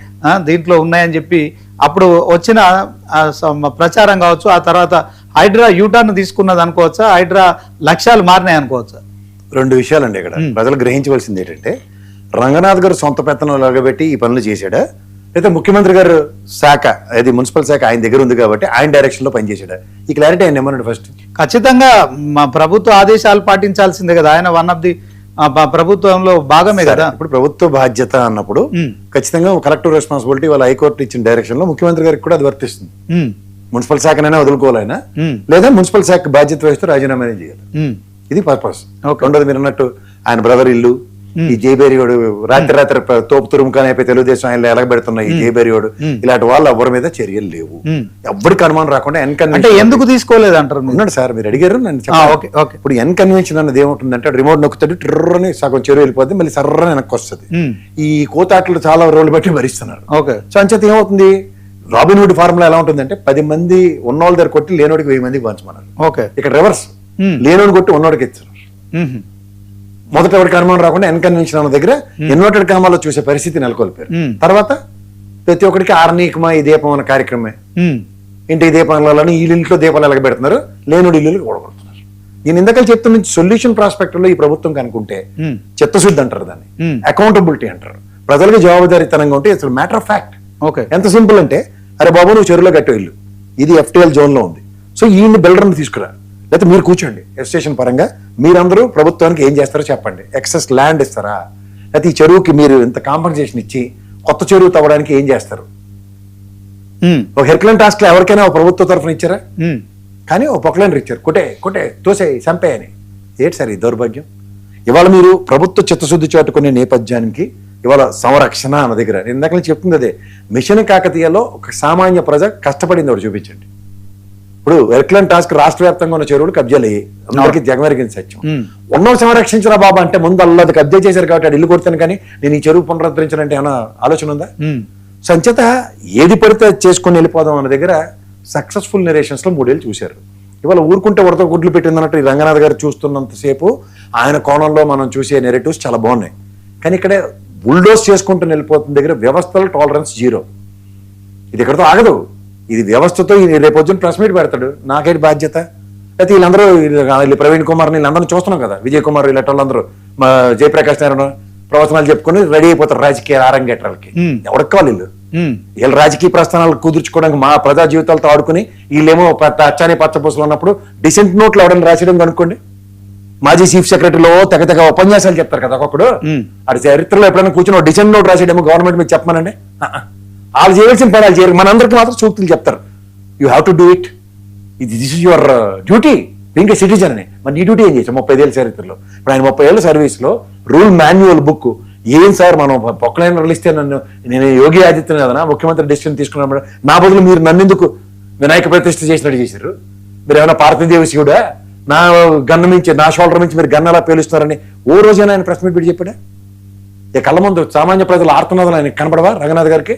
దీంట్లో ఉన్నాయని చెప్పి అప్పుడు వచ్చిన ప్రచారం కావచ్చు. ఆ తర్వాత హైడ్రా యూటర్న్ తీసుకున్నది అనుకోవచ్చా, హైడ్రా లక్ష్యాలు మారినాయి అనుకోవచ్చా? రెండు విషయాలండి ఇక్కడ ప్రజలు గ్రహించవలసింది ఏంటంటే, రంగనాథ్ గారు సొంత పెత్తనం లాగబెట్టి ఈ పనులు చేశాడా, అయితే ముఖ్యమంత్రి గారు శాఖ అది మున్సిపల్ శాఖ ఆయన దగ్గర ఉంది కాబట్టి ఆయన డైరెక్షన్ లో పనిచేశాడా? ఈ క్లారిటీ ఆయన ఏమన్నాడు ఫస్ట్? ఖచ్చితంగా మా ప్రభుత్వ ఆదేశాలు పాటించాల్సిందే కదా, ఆయన వన్ ఆఫ్ ది ప్రభుత్వంలో భాగమే కదా. ఇప్పుడు ప్రభుత్వ బాధ్యత అన్నప్పుడు ఖచ్చితంగా కలెక్టివ్ రెస్పాన్సిబిలిటీ వాళ్ళ హైకోర్టు ఇచ్చిన డైరెక్షన్ లో ముఖ్యమంత్రి గారికి కూడా అది వర్తిస్తుంది. మున్సిపల్ శాఖనైనా వదులుకోవాలైనా, లేదా మున్సిపల్ శాఖ బాధ్యత వహిస్తూ రాజీనామా చేయాలి. ఇది పర్పస్. రెండోది మీరు అన్నట్టు ఆయన బ్రదర్ ఇల్లు, ఈ జేబేరియోడు రాత్రి తోపు తురుముకాని అయిపోయి తెలుగుదేశం ఆయన ఎలగబెడుతున్న ఈ జేబేరియోడు, ఇలాంటి వాళ్ళు ఎవరి మీద చర్యలు లేవు. ఎవరికి అనుమానం రాకుండా అంటే ఎందుకు తీసుకోలేదు అంటారు? ఉన్నాడు సార్, మీరు అడిగారు నన్ను చెప్పండి. ఇప్పుడు ఎన్ కన్వెన్షన్ అన్నది ఏముంటుందంటే, రిమోట్ నొక్కుతాడు, ట్రిర్రని సగం చెరువు వెళ్ళిపోద్ది, మళ్ళీ సర్రని వెనక్కి వస్తుంది. ఈ కోతాట్లు చాలా రోజులు బట్టి భరిస్తున్నారు. సో అంచేత ఏమవుతుంది, రాబిన్హుడ్ ఫార్ములా ఎలా ఉంటుందంటే, 10 మంది ఉన్నోళ్ళ దగ్గర కొట్టి లేనోడికి 1000 మందికి పంచమన్నారు. ఇక్కడ రివర్స్, లేనోడికి కొట్టి ఉన్నోడికి ఇచ్చారు. మొదట ఎవరికి అనుమానం రాకుండా ఎన్ కన్వెన్షన్ అన్న దగ్గర ఇన్వర్టెడ్ కామాలో చూసే పరిస్థితి నెలకొల్పారు. తర్వాత ప్రతి ఒక్కరికి ఆర్నీకమా ఈ దీపం అన్న కార్యక్రమమే, ఇంటికి దీపాలని ఈ ఇంట్లో దీపాలు ఎలగబెడుతున్నారు, లేనుడి ఇల్లు కూడగొడుతున్నారు. నేను ఇందాక చెప్తున్న సొల్యూషన్ ప్రాస్పెక్ట్ లో ఈ ప్రభుత్వం కనుకుంటే చిత్తశుద్ధి అంటారు, దాన్ని అకౌంటబిలిటీ అంటారు. ప్రజలకు జవాబుదారీతనంగా ఉంటే అసలు మ్యాటర్ ఆఫ్ ఫ్యాక్ట్. ఎంత సింపుల్ అంటే, అరే బాబు నువ్వు చెరువులో కట్టే ఇల్లు, ఇది ఎఫ్టీఎల్ జోన్ లో ఉంది, సో ఈ బిల్డర్ని తీసుకురా, లేకపోతే మీరు కూర్చోండి ఎస్టేషన్ పరంగా, మీరందరూ ప్రభుత్వానికి ఏం చేస్తారో చెప్పండి. ఎక్సెస్ ల్యాండ్ ఇస్తారా, లేకపోతే ఈ చెరువుకి మీరు ఇంత కాంపన్సేషన్ ఇచ్చి కొత్త చెరువు తవ్వడానికి ఏం చేస్తారు? ఒక హెర్క్లైన్ టాస్క్ ఎవరికైనా ఒక ప్రభుత్వ తరఫున ఇచ్చారా? కానీ ఒక పొక్లైనర్ ఇచ్చారు, కొట్టే తోసే చంపే అని. ఏంటి సార్ ఈ దౌర్భాగ్యం? ఇవాళ మీరు ప్రభుత్వ చిత్తశుద్ధి చాటుకునే నేపథ్యానికి ఇవాళ సంరక్షణ అన్న దగ్గర నేను ఇందాక చెప్తుంది అదే. మిషన్ కాకతీయలో ఒక సామాన్య ప్రజ కష్టపడింది ఒకటి చూపించండి. ఇప్పుడు ఎర్క్లైన్ టాస్క్ రాష్ట్ర వ్యాప్తంగా ఉన్న చెరువులు కబ్జాలు అయ్యి అందరికీ జగమెరిగిన సత్యం. ఉన్నో సంరక్షించిన బాబా అంటే ముందు అల్లది కబ్జా చేశారు కాబట్టి అది ఇల్లు కొడతాను, కానీ నేను ఈ చెరువు పునరుద్ధరించాలంటే ఏమైనా ఆలోచన ఉందా? సంచేత ఏది పడితే చేసుకుని వెళ్ళిపోదాం అన్న దగ్గర సక్సెస్ఫుల్ నెరేషన్స్ లో 3 ఏళ్ళు చూశారు. ఇవాళ ఊరుకుంటే వరద గుడ్లు పెట్టిందన్నట్టు ఈ రంగనాథ్ గారు చూస్తున్నంతసేపు ఆయన కోణంలో మనం చూసే నెరేటివ్స్ చాలా బాగున్నాయి. కానీ ఇక్కడ బుల్డోస్ చేసుకుంటూ వెళ్ళిపోతున్న దగ్గర వ్యవస్థలో టాలరెన్స్ 0. ఇది ఇక్కడతో ఆగదు. ఇది వ్యవస్థతో రేపొద్దున ప్రెస్ మీట్ పెడతాడు, నాకేంటి బాధ్యత? అయితే వీళ్ళందరూ ప్రవీణ్ కుమార్ వీళ్ళందరూ చూస్తున్నాం కదా, విజయ్ కుమార్ ఇలాంటి వాళ్ళందరూ, జయప్రకాష్ నారాయణ ప్రవచనాలు చెప్పుకుని రెడీ అయిపోతారు రాజకీయ ఆరంగేట్రాలకి. ఎవరికి కావాలి వీళ్ళు రాజకీయ ప్రస్థానాలు కుదుర్చుకోవడానికి మా ప్రజా జీవితాలతో ఆడుకుని, వీళ్ళేమో అచ్చాని పచ్చపూసలు ఉన్నప్పుడు డిసెంట్ నోట్లు ఎవడని రాసేయడం కనుక్కోండి. మాజీ చీఫ్ సెక్రటరీలో తెగ ఉపన్యాసాలు చెప్తారు కదా ఒక్కొక్కడు, అది చరిత్రలో ఎప్పుడైనా కూర్చొని డిసెంట్ నోట్ రాసేయడమో గవర్నమెంట్ మీకు చెప్పమనండి. వాళ్ళు చేయాల్సిన పని వాళ్ళు చేయరు, మనందరికీ మాత్రం సూక్తులు చెప్తారు. You have to do it, this is your duty being a citizen అని. మరి నీ డ్యూటీ ఏం చేసాం 35 ఏళ్ళ చరిత్రలో? ఇప్పుడు ఆయన 30 ఏళ్ళ సర్వీస్ లో రూల్ మాన్యువల్ బుక్ ఏం సార్, మనం పొక్కలైన ఇస్తే నేను యోగి ఆదిత్యనాథ్ కదా ముఖ్యమంత్రి డెసిషన్ తీసుకున్నాడు, నా బదులు మీరు నన్ను ఎందుకు వినాయక ప్రతిష్ఠ చేసినట్టు చేశారు? మీరు ఏమైనా పార్థిదేవ శివుడా? నా గన్ను మించి, నా షోల్డర్ నుంచి మీరు గన్ అలా పేలుస్తున్నారని ఓ రోజైనా ఆయన ప్రెస్ మీట్ పెట్టి చెప్పాడా? ఈ కళ్ళ ముందు సామాన్య ప్రజలు ఆడుతున్నదని ఆయనకి కనపడవా రంగనాథ్ గారికి?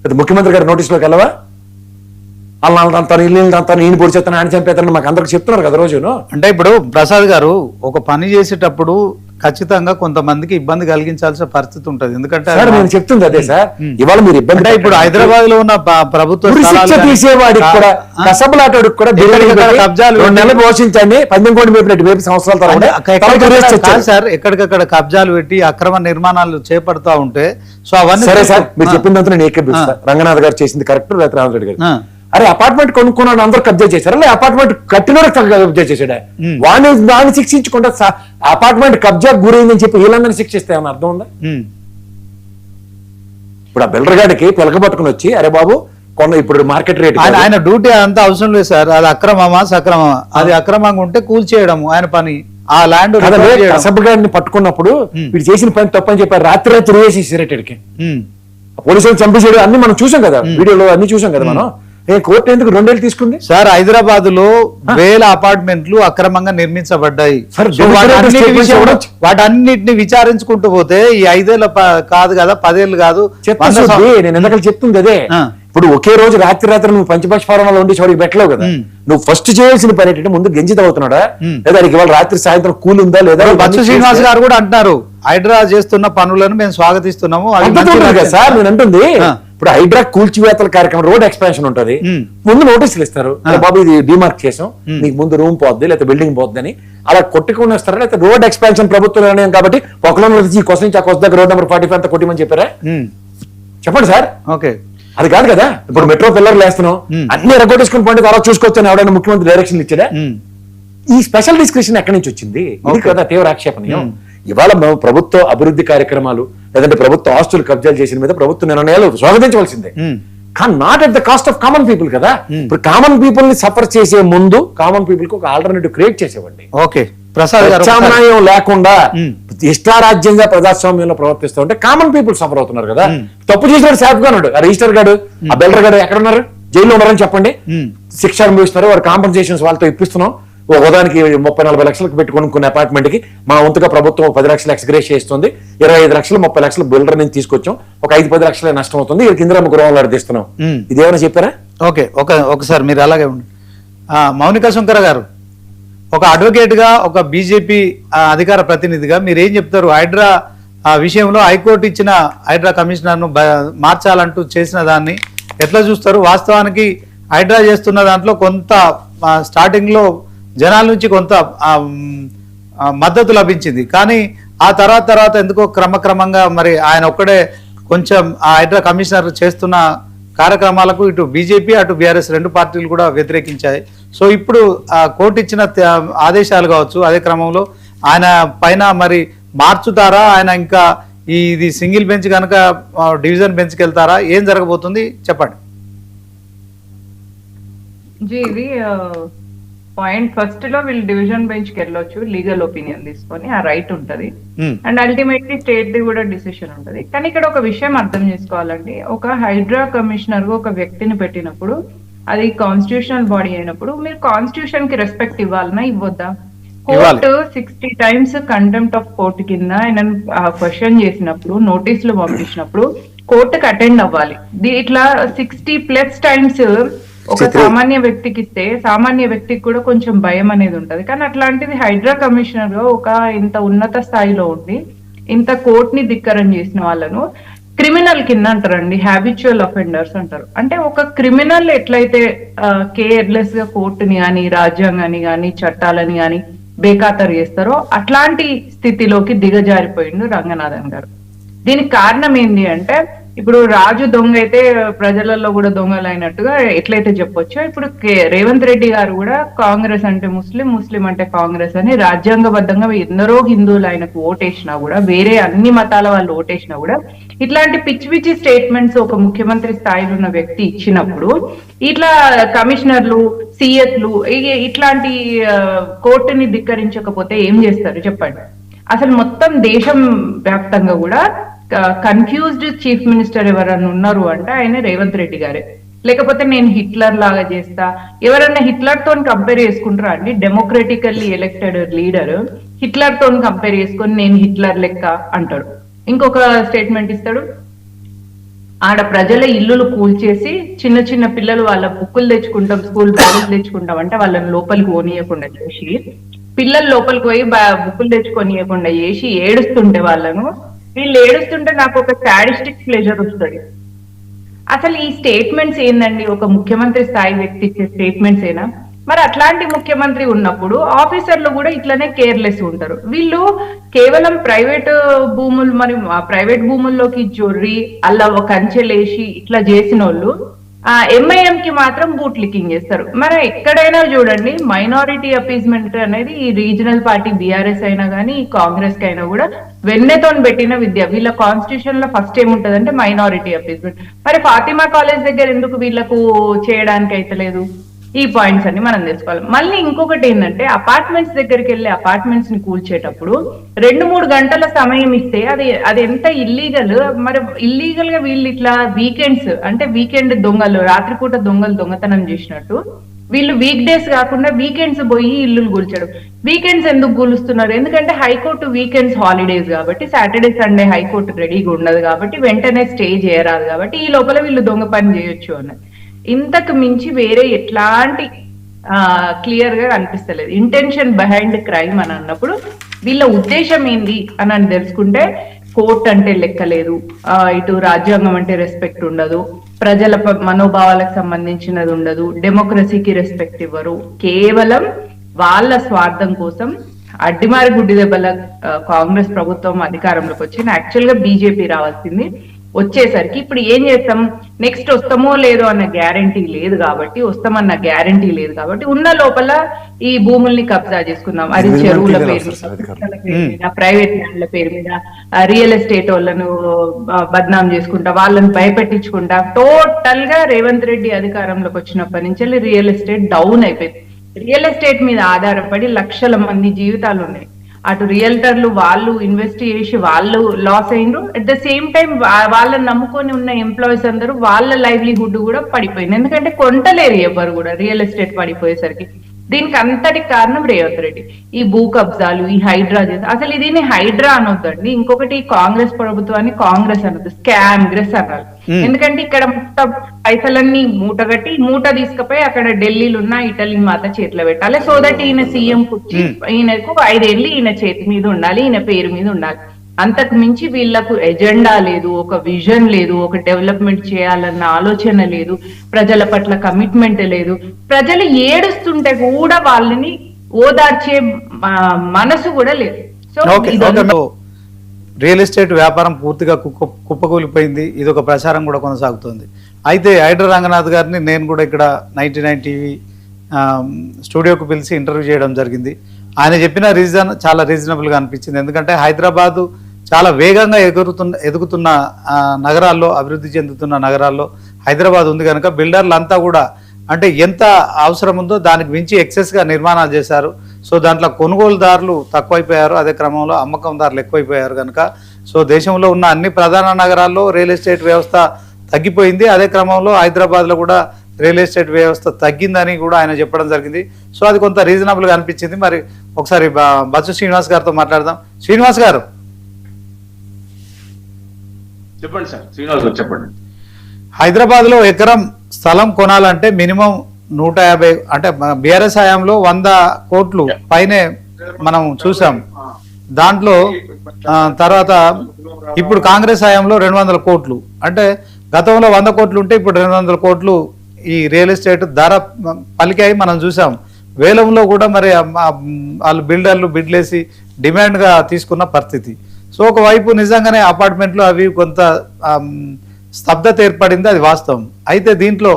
అది ముఖ్యమంత్రి గారి నోటీసులోకి వెళ్ళవా? వాళ్ళని అంతా ఇల్లు అంతా నేను పొడి చేస్తాను ఆయన చంపేస్తాను మాకు అందరికి చెప్తున్నారు కదా రోజును. అంటే ఇప్పుడు ప్రసాద్ గారు ఒక పని చేసేటప్పుడు ఖచ్చితంగా కొంతమందికి ఇబ్బంది కలిగించాల్సిన పరిస్థితి ఉంటది. ఎందుకంటే సార్ నేను చెప్తుంది అదే సార్, ఇవాళ మీరు ఇబ్బంది అంటే ఇప్పుడు హైదరాబాద్ లో ఉన్న ప్రభుత్వ ఉరి శిక్ష తీసేవాడికి కూడా కసబలాటోడికి కూడా కబ్జాలు 2 నెలలు పోషించండి 18 కోటి మేపినట్టు మేపి సంవత్సరాల తర్వాత సార్ ఎక్కడికక్కడ కబ్జాలు పెట్టి అక్రమ నిర్మాణాలు చేపడతా ఉంటే సో అవన్నీ సరే సార్ మీరు చెప్పిందంతా నేను ఏకీపిస్తా. రంగనాథ్ గారు చేసింది కరెక్ట్, లేకపోతే రామరెడ్డి గారు అరే అపార్ట్మెంట్ కొనుక్కున్నాడు అందరూ కబ్జా చేశారా, లేదా అపార్ట్మెంట్ కట్టినోడు కబ్జా చేశాడా? వాడిని శిక్షించకుండా అపార్ట్మెంట్ కబ్జా గురైందని చెప్పి వీళ్ళందరినీ శిక్షిస్తే ఏమన్నా అర్థం ఉందా? ఇప్పుడు ఆ బిల్డర్ గాడికి పిలక పట్టుకుని వచ్చి అరే బాబు ఇప్పుడు మార్కెట్ రేట్ ఆయన డ్యూటీ అంత అవసరం లేదు సార్, అది అక్రమమా సక్రమమా, అది అక్రమంగా ఉంటే కూల్చేయడం ఆయన పని. ఆ ల్యాండ్ కసబ్ గారిని పట్టుకున్నప్పుడు వీడు చేసిన పని తప్పని చెప్పారు, రాత్రి వేసి సిరెటెడ్కి పోలీసులు చంపేసాడు అన్ని మనం చూసాం కదా, వీడియోలో అన్ని చూసాం కదా మనం. కోర్టు ఎందుకు 2 ఏళ్ళు తీసుకుంది సార్? హైదరాబాద్ లో వేల అపార్ట్మెంట్లు అక్రమంగా నిర్మించబడ్డాయి. వాటన్నిటిని విచారించుకుంటూ పోతే ఈ 5 ఏళ్ళ కాదు కదా 10 ఏళ్ళు కాదు. నేను ఎందుకంటే చెప్తుంది అదే, ఇప్పుడు ఒకే రోజు రాత్రి నువ్వు పంచపక్షపాలనలో ఉండి చోడికి పెట్టలేవు కదా. నువ్వు ఫస్ట్ చేయాల్సిన పని ఏంటంటే ముందు గెంజిత అవుతున్నాడా లేదా ఇవాళ రాత్రి సాయంత్రం కూల్ ఉందా లేదా? బచ్చు శ్రీనివాస్ గారు కూడా అంటున్నారు హైడ్రా చేస్తున్న పనులను మేము స్వాగతిస్తున్నాము సార్. నేను అంటుంది ఇప్పుడు హైడ్రా కూల్చివేతల కార్యక్రమం రోడ్ ఎక్స్పాన్షన్ ఉంటది, ముందు నోటీసులు ఇస్తారు బాబు ఇది డిమార్క్ చేసాం నీకు ముందు రూమ్ పోద్ది లేదా బిల్డింగ్ పోద్ది అని అలా కొట్టుకుని వస్తారా? లేకపోతే రోడ్ ఎక్స్పాన్షన్ ప్రభుత్వం నిర్ణయం కాబట్టి ఒకలో ఈ కోసం నుంచి ఆ కొత్త దగ్గర రోడ్ నెంబర్ 45 అంతా కొట్టిమని చెప్పారా? చెప్పండి సార్. ఓకే అది కాదు కదా, ఇప్పుడు మెట్రో పిల్లర్లు వేస్తున్నాం అన్ని ఎరగొట్టేసుకుని పండి తర్వాత చూసుకోవచ్చు ఎవడైనా ముఖ్యమంత్రి డైరెక్షన్ ఇచ్చాడా? ఈ స్పెషల్ డిస్క్రిప్షన్ ఎక్కడి నుంచి వచ్చింది? ఇది కదా తీవ్ర ఆక్షేపణీయం. ఇవాళ ప్రభుత్వ అభివృద్ధి కార్యక్రమాలు లేదంటే ప్రభుత్వ ఆస్తులు కబ్జాలు చేసిన మీద ప్రభుత్వ నిర్ణయాలు స్వాగతించవలసిందే, కానీ not at the cost of common people కదా. ఇప్పుడు కామన్ పీపుల్ ని సఫర్ చేసే ముందు కామన్ పీపుల్ కి ఒక ఆల్టర్నేటివ్ క్రియేట్ చేసేవండి. ఓకే ప్రసాద్ గారు, ప్రత్యామ్నాయం లేకుండా ఇష్టారాజ్యంగా ప్రజాస్వామ్యంలో ప్రవర్తిస్తూ ఉంటే కామన్ పీపుల్ సఫర్ అవుతున్నారు కదా. తప్పు చేసినాడు సేఫ్ గా ఉన్నాడు, ఆ రిజిస్టర్ గాడు ఆ బిల్డర్ గాడు ఎక్కడ ఉన్నారు? జైల్లో ఉన్నారని చెప్పండి, శిక్ష అనుభవిస్తున్నారు, వారు కాంపన్సేషన్స్ వాళ్ళతో ఇప్పిస్తున్నాం. ఉదానికి 30-40 లక్షలకు పెట్టి కొనుక్కున్న అపార్ట్మెంట్ కి మా వంతుగా ప్రభుత్వం 10 లక్షలు ఎక్స్గ్రేస్ చేస్తుంది, 25 లక్షలు 30 లక్షలు బిల్డర్ నుంచి తీసుకొచ్చాం, ఒక 5-10 లక్షలే నష్టం అవుతుంది, ఇందిరమ్మ గృహాలు అడిగిస్తున్నాం. ఇదేమైనా చెప్పారా? ఓకే ఒకసారి మీరు అలాగే ఉండి మౌనిక శంకర గారు ఒక అడ్వకేట్ గా ఒక బీజేపీ అధికార ప్రతినిధిగా మీరు ఏం చెప్తారు? హైడ్రా విషయంలో హైకోర్టు ఇచ్చిన హైడ్రా కమిషనర్ ను మార్చాలంటూ చేసిన దాన్ని ఎట్లా చూస్తారు? వాస్తవానికి హైడ్రా చేస్తున్న దాంట్లో కొంత స్టార్టింగ్ లో జనాల నుంచి కొంత మద్దతు లభించింది, కానీ ఆ తర్వాత ఎందుకో క్రమక్రమంగా మరి ఆయన ఒక్కడే కొంచెం ఆ హైడ్రా కమిషనర్ చేస్తున్న కార్యక్రమాలకు ఇటు బీజేపీ అటు బీఆర్ఎస్ 2 పార్టీలు కూడా వ్యతిరేకించాయి. సో ఇప్పుడు కోర్టు ఇచ్చిన ఆదేశాలు కావచ్చు, అదే క్రమంలో ఆయన పైన మరి మార్చుతారా? ఆయన ఇంకా ఇది సింగిల్ బెంచ్ కనుక డివిజన్ బెంచ్కి వెళ్తారా? ఏం జరగబోతుంది చెప్పండి. ఇది పాయింట్ ఫస్ట్ లో వీళ్ళు డివిజన్ బెంచ్ కి వెళ్ళొచ్చు, లీగల్ ఒపీనియన్ తీసుకొని ఆ రైట్ ఉంటది, అండ్ అల్టిమేట్లీ స్టేట్ ది కూడా డిసిషన్ ఉంటది. కానీ ఇక్కడ ఒక విషయం అర్థం చేసుకోవాలండి, ఒక హైడ్రా కమిషనర్ గా ఒక వ్యక్తిని పెట్టినప్పుడు అది కాన్స్టిట్యూషనల్ బాడీ అయినప్పుడు మీరు కాన్స్టిట్యూషన్ కి రెస్పెక్ట్ ఇవ్వాలన్నా ఇవ్వద్దా? Court 60 times contempt of court కింద ఆయన క్వశ్చన్ చేసినప్పుడు నోటీసులు పంపించినప్పుడు కోర్టుకు అటెండ్ అవ్వాలి. ఇట్లా 60+ times ఒక సామాన్య వ్యక్తికి ఇస్తే సామాన్య వ్యక్తికి కూడా కొంచెం భయం అనేది ఉంటది. కానీ అట్లాంటిది హైడ్రా కమిషనర్ గా ఒక ఇంత ఉన్నత స్థాయిలో ఉండి ఇంత కోర్టుని ధిక్కరం చేసిన వాళ్ళను క్రిమినల్ కింద అంటారండి, హ్యాబిచువల్ అఫెండర్స్ అంటారు. అంటే ఒక క్రిమినల్ ఎట్లయితే కేర్లెస్ గా కోర్టుని కానీ రాజ్యాంగాన్ని కానీ చట్టాలని కానీ బేఖాతరు చేస్తారో అట్లాంటి స్థితిలోకి దిగజారిపోయిండు రంగనాథన్ గారు. దీనికి కారణం ఏంటి అంటే ఇప్పుడు రాజు దొంగ అయితే ప్రజలలో కూడా దొంగలు అయినట్టుగా ఎట్లయితే చెప్పొచ్చో ఇప్పుడు రేవంత్ రెడ్డి గారు కూడా కాంగ్రెస్ అంటే ముస్లిం, ముస్లిం అంటే కాంగ్రెస్ అని రాజ్యాంగబద్ధంగా ఎందరో హిందువులు ఆయనకు ఓటేసినా కూడా వేరే అన్ని మతాల వాళ్ళు ఓటేసినా కూడా ఇట్లాంటి పిచ్చి పిచ్చి స్టేట్మెంట్స్ ఒక ముఖ్యమంత్రి స్థాయిలో ఉన్న వ్యక్తి ఇచ్చినప్పుడు ఇట్లా కమిషనర్లు సిఎస్లు ఇట్లాంటి కోర్టుని ధిక్కరించకపోతే ఏం చేస్తారు చెప్పండి? అసలు మొత్తం దేశం వ్యాప్తంగా కూడా కన్ఫ్యూజ్డ్ చీఫ్ మినిస్టర్ ఎవరన్నా ఉన్నారు అంటే ఆయన రేవంత్ రెడ్డి గారే. లేకపోతే నేను హిట్లర్ లాగా చేస్తా, ఎవరన్నా హిట్లర్ తో కంపేర్ చేసుకుంటారా అండి? డెమోక్రటికల్లీ ఎలక్టెడ్ లీడర్ హిట్లర్ తో కంపేర్ చేసుకొని నేను హిట్లర్ లెక్క అంటాడు. ఇంకొక స్టేట్మెంట్ ఇస్తాడు, ఆడ ప్రజల ఇల్లులు కూల్చేసి చిన్న చిన్న పిల్లలు వాళ్ళ బుక్కులు తెచ్చుకుంటాం, స్కూల్ బ్యాగులు తెచ్చుకుంటాం అంటే వాళ్ళని లోపలికి పోనీయకుండా చేసి, పిల్లలు లోపలికి పోయి బుక్కులు తెచ్చుకొనియకుండా చేసి ఏడుస్తుంటే వాళ్ళను, వీళ్ళు ఏడుస్తుంటే నాకు ఒక సాడిస్టిక్ ప్లెజర్ వస్తుంది. అసలు ఈ స్టేట్మెంట్స్ ఏందండి? ఒక ముఖ్యమంత్రి స్థాయి వ్యక్తి ఇచ్చే స్టేట్మెంట్స్ ఏనా? మరి అట్లాంటి ముఖ్యమంత్రి ఉన్నప్పుడు ఆఫీసర్లు కూడా ఇట్లనే కేర్లెస్ ఉంటారు. వీళ్ళు కేవలం ప్రైవేట్ భూములు, మరి ప్రైవేట్ భూముల్లోకి జొర్రి అలా కంచెలేసి ఇట్లా చేసిన వాళ్ళు ఎంఐఎం కి మాత్రం బూట్ లికింగ్ చేస్తారు. మరి ఎక్కడైనా చూడండి, మైనారిటీ అపీజ్మెంట్ అనేది ఈ రీజనల్ పార్టీ బీఆర్ఎస్ అయినా కానీ కాంగ్రెస్ కి అయినా కూడా వెన్నెతో పెట్టిన విద్య. వీళ్ళ కాన్స్టిట్యూషన్ లో ఫస్ట్ ఏముంటదంటే మైనారిటీ అపీజ్మెంట్. మరి ఫాతిమా కాలేజ్ దగ్గర ఎందుకు వీళ్ళకు చేయడానికి అయితే లేదు? ఈ పాయింట్స్ అన్ని మనం తెలుసుకోవాలి. మళ్ళీ ఇంకొకటి ఏంటంటే, అపార్ట్మెంట్స్ దగ్గరికి వెళ్ళి అపార్ట్మెంట్స్ ని కూల్చేటప్పుడు 2-3 గంటల సమయం ఇస్తే అది ఎంత ఇల్లీగల్. మరి ఇల్లీగల్ గా వీళ్ళు ఇట్లా వీకెండ్స్ అంటే వీకెండ్ దొంగలు, రాత్రిపూట దొంగలు దొంగతనం చేసినట్టు వీళ్ళు వీక్ డేస్ కాకుండా వీకెండ్స్ పోయి ఇల్లులు కూల్చడం. వీకెండ్స్ ఎందుకు కూలుస్తున్నారు? ఎందుకంటే హైకోర్టు వీకెండ్స్ హాలిడేస్ కాబట్టి, సాటర్డే సండే హైకోర్టు రెడీగా ఉండదు కాబట్టి, వెంటనే స్టే చేయరాదు కాబట్టి ఈ లోపల వీళ్ళు దొంగ పని చేయొచ్చు అన్నది. ఇంతకు మించి వేరే ఎట్లాంటి క్లియర్ గా కనిపిస్తలేదు. ఇంటెన్షన్ బిహైండ్ క్రైమ్ అని అన్నప్పుడు వీళ్ళ ఉద్దేశం ఏంది అని తెలుసుకుంటే, కోర్టు అంటే లెక్కలేదు, ఇటు రాజ్యాంగం అంటే రెస్పెక్ట్ ఉండదు, ప్రజల మనోభావాలకు సంబంధించినది ఉండదు, డెమోక్రసీకి రెస్పెక్ట్ ఇవ్వరు, కేవలం వాళ్ళ స్వార్థం కోసం అడ్డిమారి గుడ్డి దెబ్బల కాంగ్రెస్ ప్రభుత్వం అధికారంలోకి వచ్చింది. యాక్చువల్ గా బీజేపీ రావాల్సింది. వచ్చేసరికి ఇప్పుడు ఏం చేస్తాం, నెక్స్ట్ వస్తామో లేదో అన్న గ్యారంటీ లేదు కాబట్టి, వస్తామన్న గ్యారంటీ లేదు కాబట్టి ఉన్న లోపల ఈ భూముల్ని కబ్జా చేసుకుందాం. అది చెరువుల పేరు మీద, ప్రైవేట్ ల్యాండ్ల పేరు మీద, రియల్ ఎస్టేట్ వాళ్ళను బద్నాం చేసుకుంటా, వాళ్ళని భయపెట్టించుకుంటా. టోటల్ గా రేవంత్ రెడ్డి అధికారంలోకి వచ్చినప్పటి నుంచి రియల్ ఎస్టేట్ డౌన్ అయిపోయింది. రియల్ ఎస్టేట్ మీద ఆధారపడి లక్షల మంది జీవితాలు ఉన్నాయి. అటు రియల్టర్లు వాళ్ళు ఇన్వెస్ట్ చేసి వాళ్ళు లాస్ అయినరు, అట్ ద సేమ్ టైం వాళ్ళని నమ్ముకొని ఉన్న ఎంప్లాయీస్ అందరూ వాళ్ళ లైవ్లీహుడ్ కూడా పడిపోయింది. ఎందుకంటే కొంటలేరు ఎవరు కూడా రియల్ ఎస్టేట్ పడిపోయేసరికి. దీనికి అంతటి కారణం రేవంత్ రెడ్డి. ఈ భూ కబ్జాలు, ఈ హైడ్రా అసలు దీన్ని హైడ్రా అనొద్దండి, ఇంకొకటి కాంగ్రెస్ ప్రభుత్వాన్ని కాంగ్రెస్ అనొద్దు, స్కామ్గ్రెస్ అన్నారు. ఎందుకంటే ఇక్కడ మొత్తం పైసలన్నీ మూటగట్టి మూట తీసుకుపోయి అక్కడ ఢిల్లీలో ఉన్న ఇటలీ మాత చేతిలో పెట్టాలి. సో దట్ ఈయన సీఎం కూర్చి ఈయనకు 5 ఏళ్ళు ఈయన చేతి మీద ఉండాలి, ఈయన పేరు మీద ఉండాలి. అంతకు మించి వీళ్లకు ఎజెండా లేదు, ఒక విజన్ లేదు, ఒక డెవలప్మెంట్ చేయాలన్న ఆలోచన లేదు, ప్రజల పట్ల కమిట్మెంట్ లేదు. ప్రజలు ఏడుస్తుంటే కూడా వాళ్ళని ఓదార్చే మనసు కూడా లేదు. సో రియల్ ఎస్టేట్ వ్యాపారం పూర్తిగా కుప్పకూలిపోయింది. ఇది ఒక ప్రచారం కూడా కొనసాగుతుంది. అయితే హైడ్రా రంగనాథ్ గారిని నేను కూడా ఇక్కడ 99 టీవీ స్టూడియోకి పిలిచి ఇంటర్వ్యూ చేయడం జరిగింది. ఆయన చెప్పిన రీజన్ చాలా రీజనబుల్గా అనిపించింది. ఎందుకంటే హైదరాబాదు చాలా వేగంగా ఎదుగుతున్న నగరాల్లో, అభివృద్ధి చెందుతున్న నగరాల్లో హైదరాబాద్ ఉంది కనుక బిల్డర్లు అంతా కూడా అంటే ఎంత అవసరం ఉందో దానికి మించి ఎక్సెస్గా నిర్మాణాలు చేశారు. సో దాంట్లో కొనుగోలుదారులు తక్కువైపోయారు, అదే క్రమంలో అమ్మకందారులు ఎక్కువైపోయారు కనుక సో దేశంలో ఉన్న అన్ని ప్రధాన నగరాల్లో రియల్ ఎస్టేట్ వ్యవస్థ తగ్గిపోయింది. అదే క్రమంలో హైదరాబాద్లో కూడా రియల్ ఎస్టేట్ వ్యవస్థ తగ్గిందని కూడా ఆయన చెప్పడం జరిగింది. సో అది కొంత రీజనబుల్గా అనిపించింది. మరి ఒకసారి బచ్చు శ్రీనివాస్ గారితో మాట్లాడదాం. శ్రీనివాస్ గారు చెప్పండి సార్. శ్రీనివాస్ గారు చెప్పండి. హైదరాబాద్లో ఎకరం స్థలం కొనాలంటే మినిమం 150, అంటే బీఆర్ఎస్ హయాంలో 100 కోట్లు పైనే మనం చూసాం. దాంట్లో తర్వాత ఇప్పుడు కాంగ్రెస్ హయాంలో 200 కోట్లు, అంటే గతంలో 100 కోట్లు ఉంటే ఇప్పుడు 200 కోట్లు ఈ రియల్ ఎస్టేట్ ధర పలికాయి మనం చూసాం. వేలంలో కూడా మరి వాళ్ళు బిల్డర్లు బిడ్లేసి డిమాండ్గా తీసుకున్న పరిస్థితి. సో ఒకవైపు నిజంగానే అపార్ట్మెంట్లు అవి కొంత స్తబ్దత ఏర్పడింది, అది వాస్తవం. అయితే దీంట్లో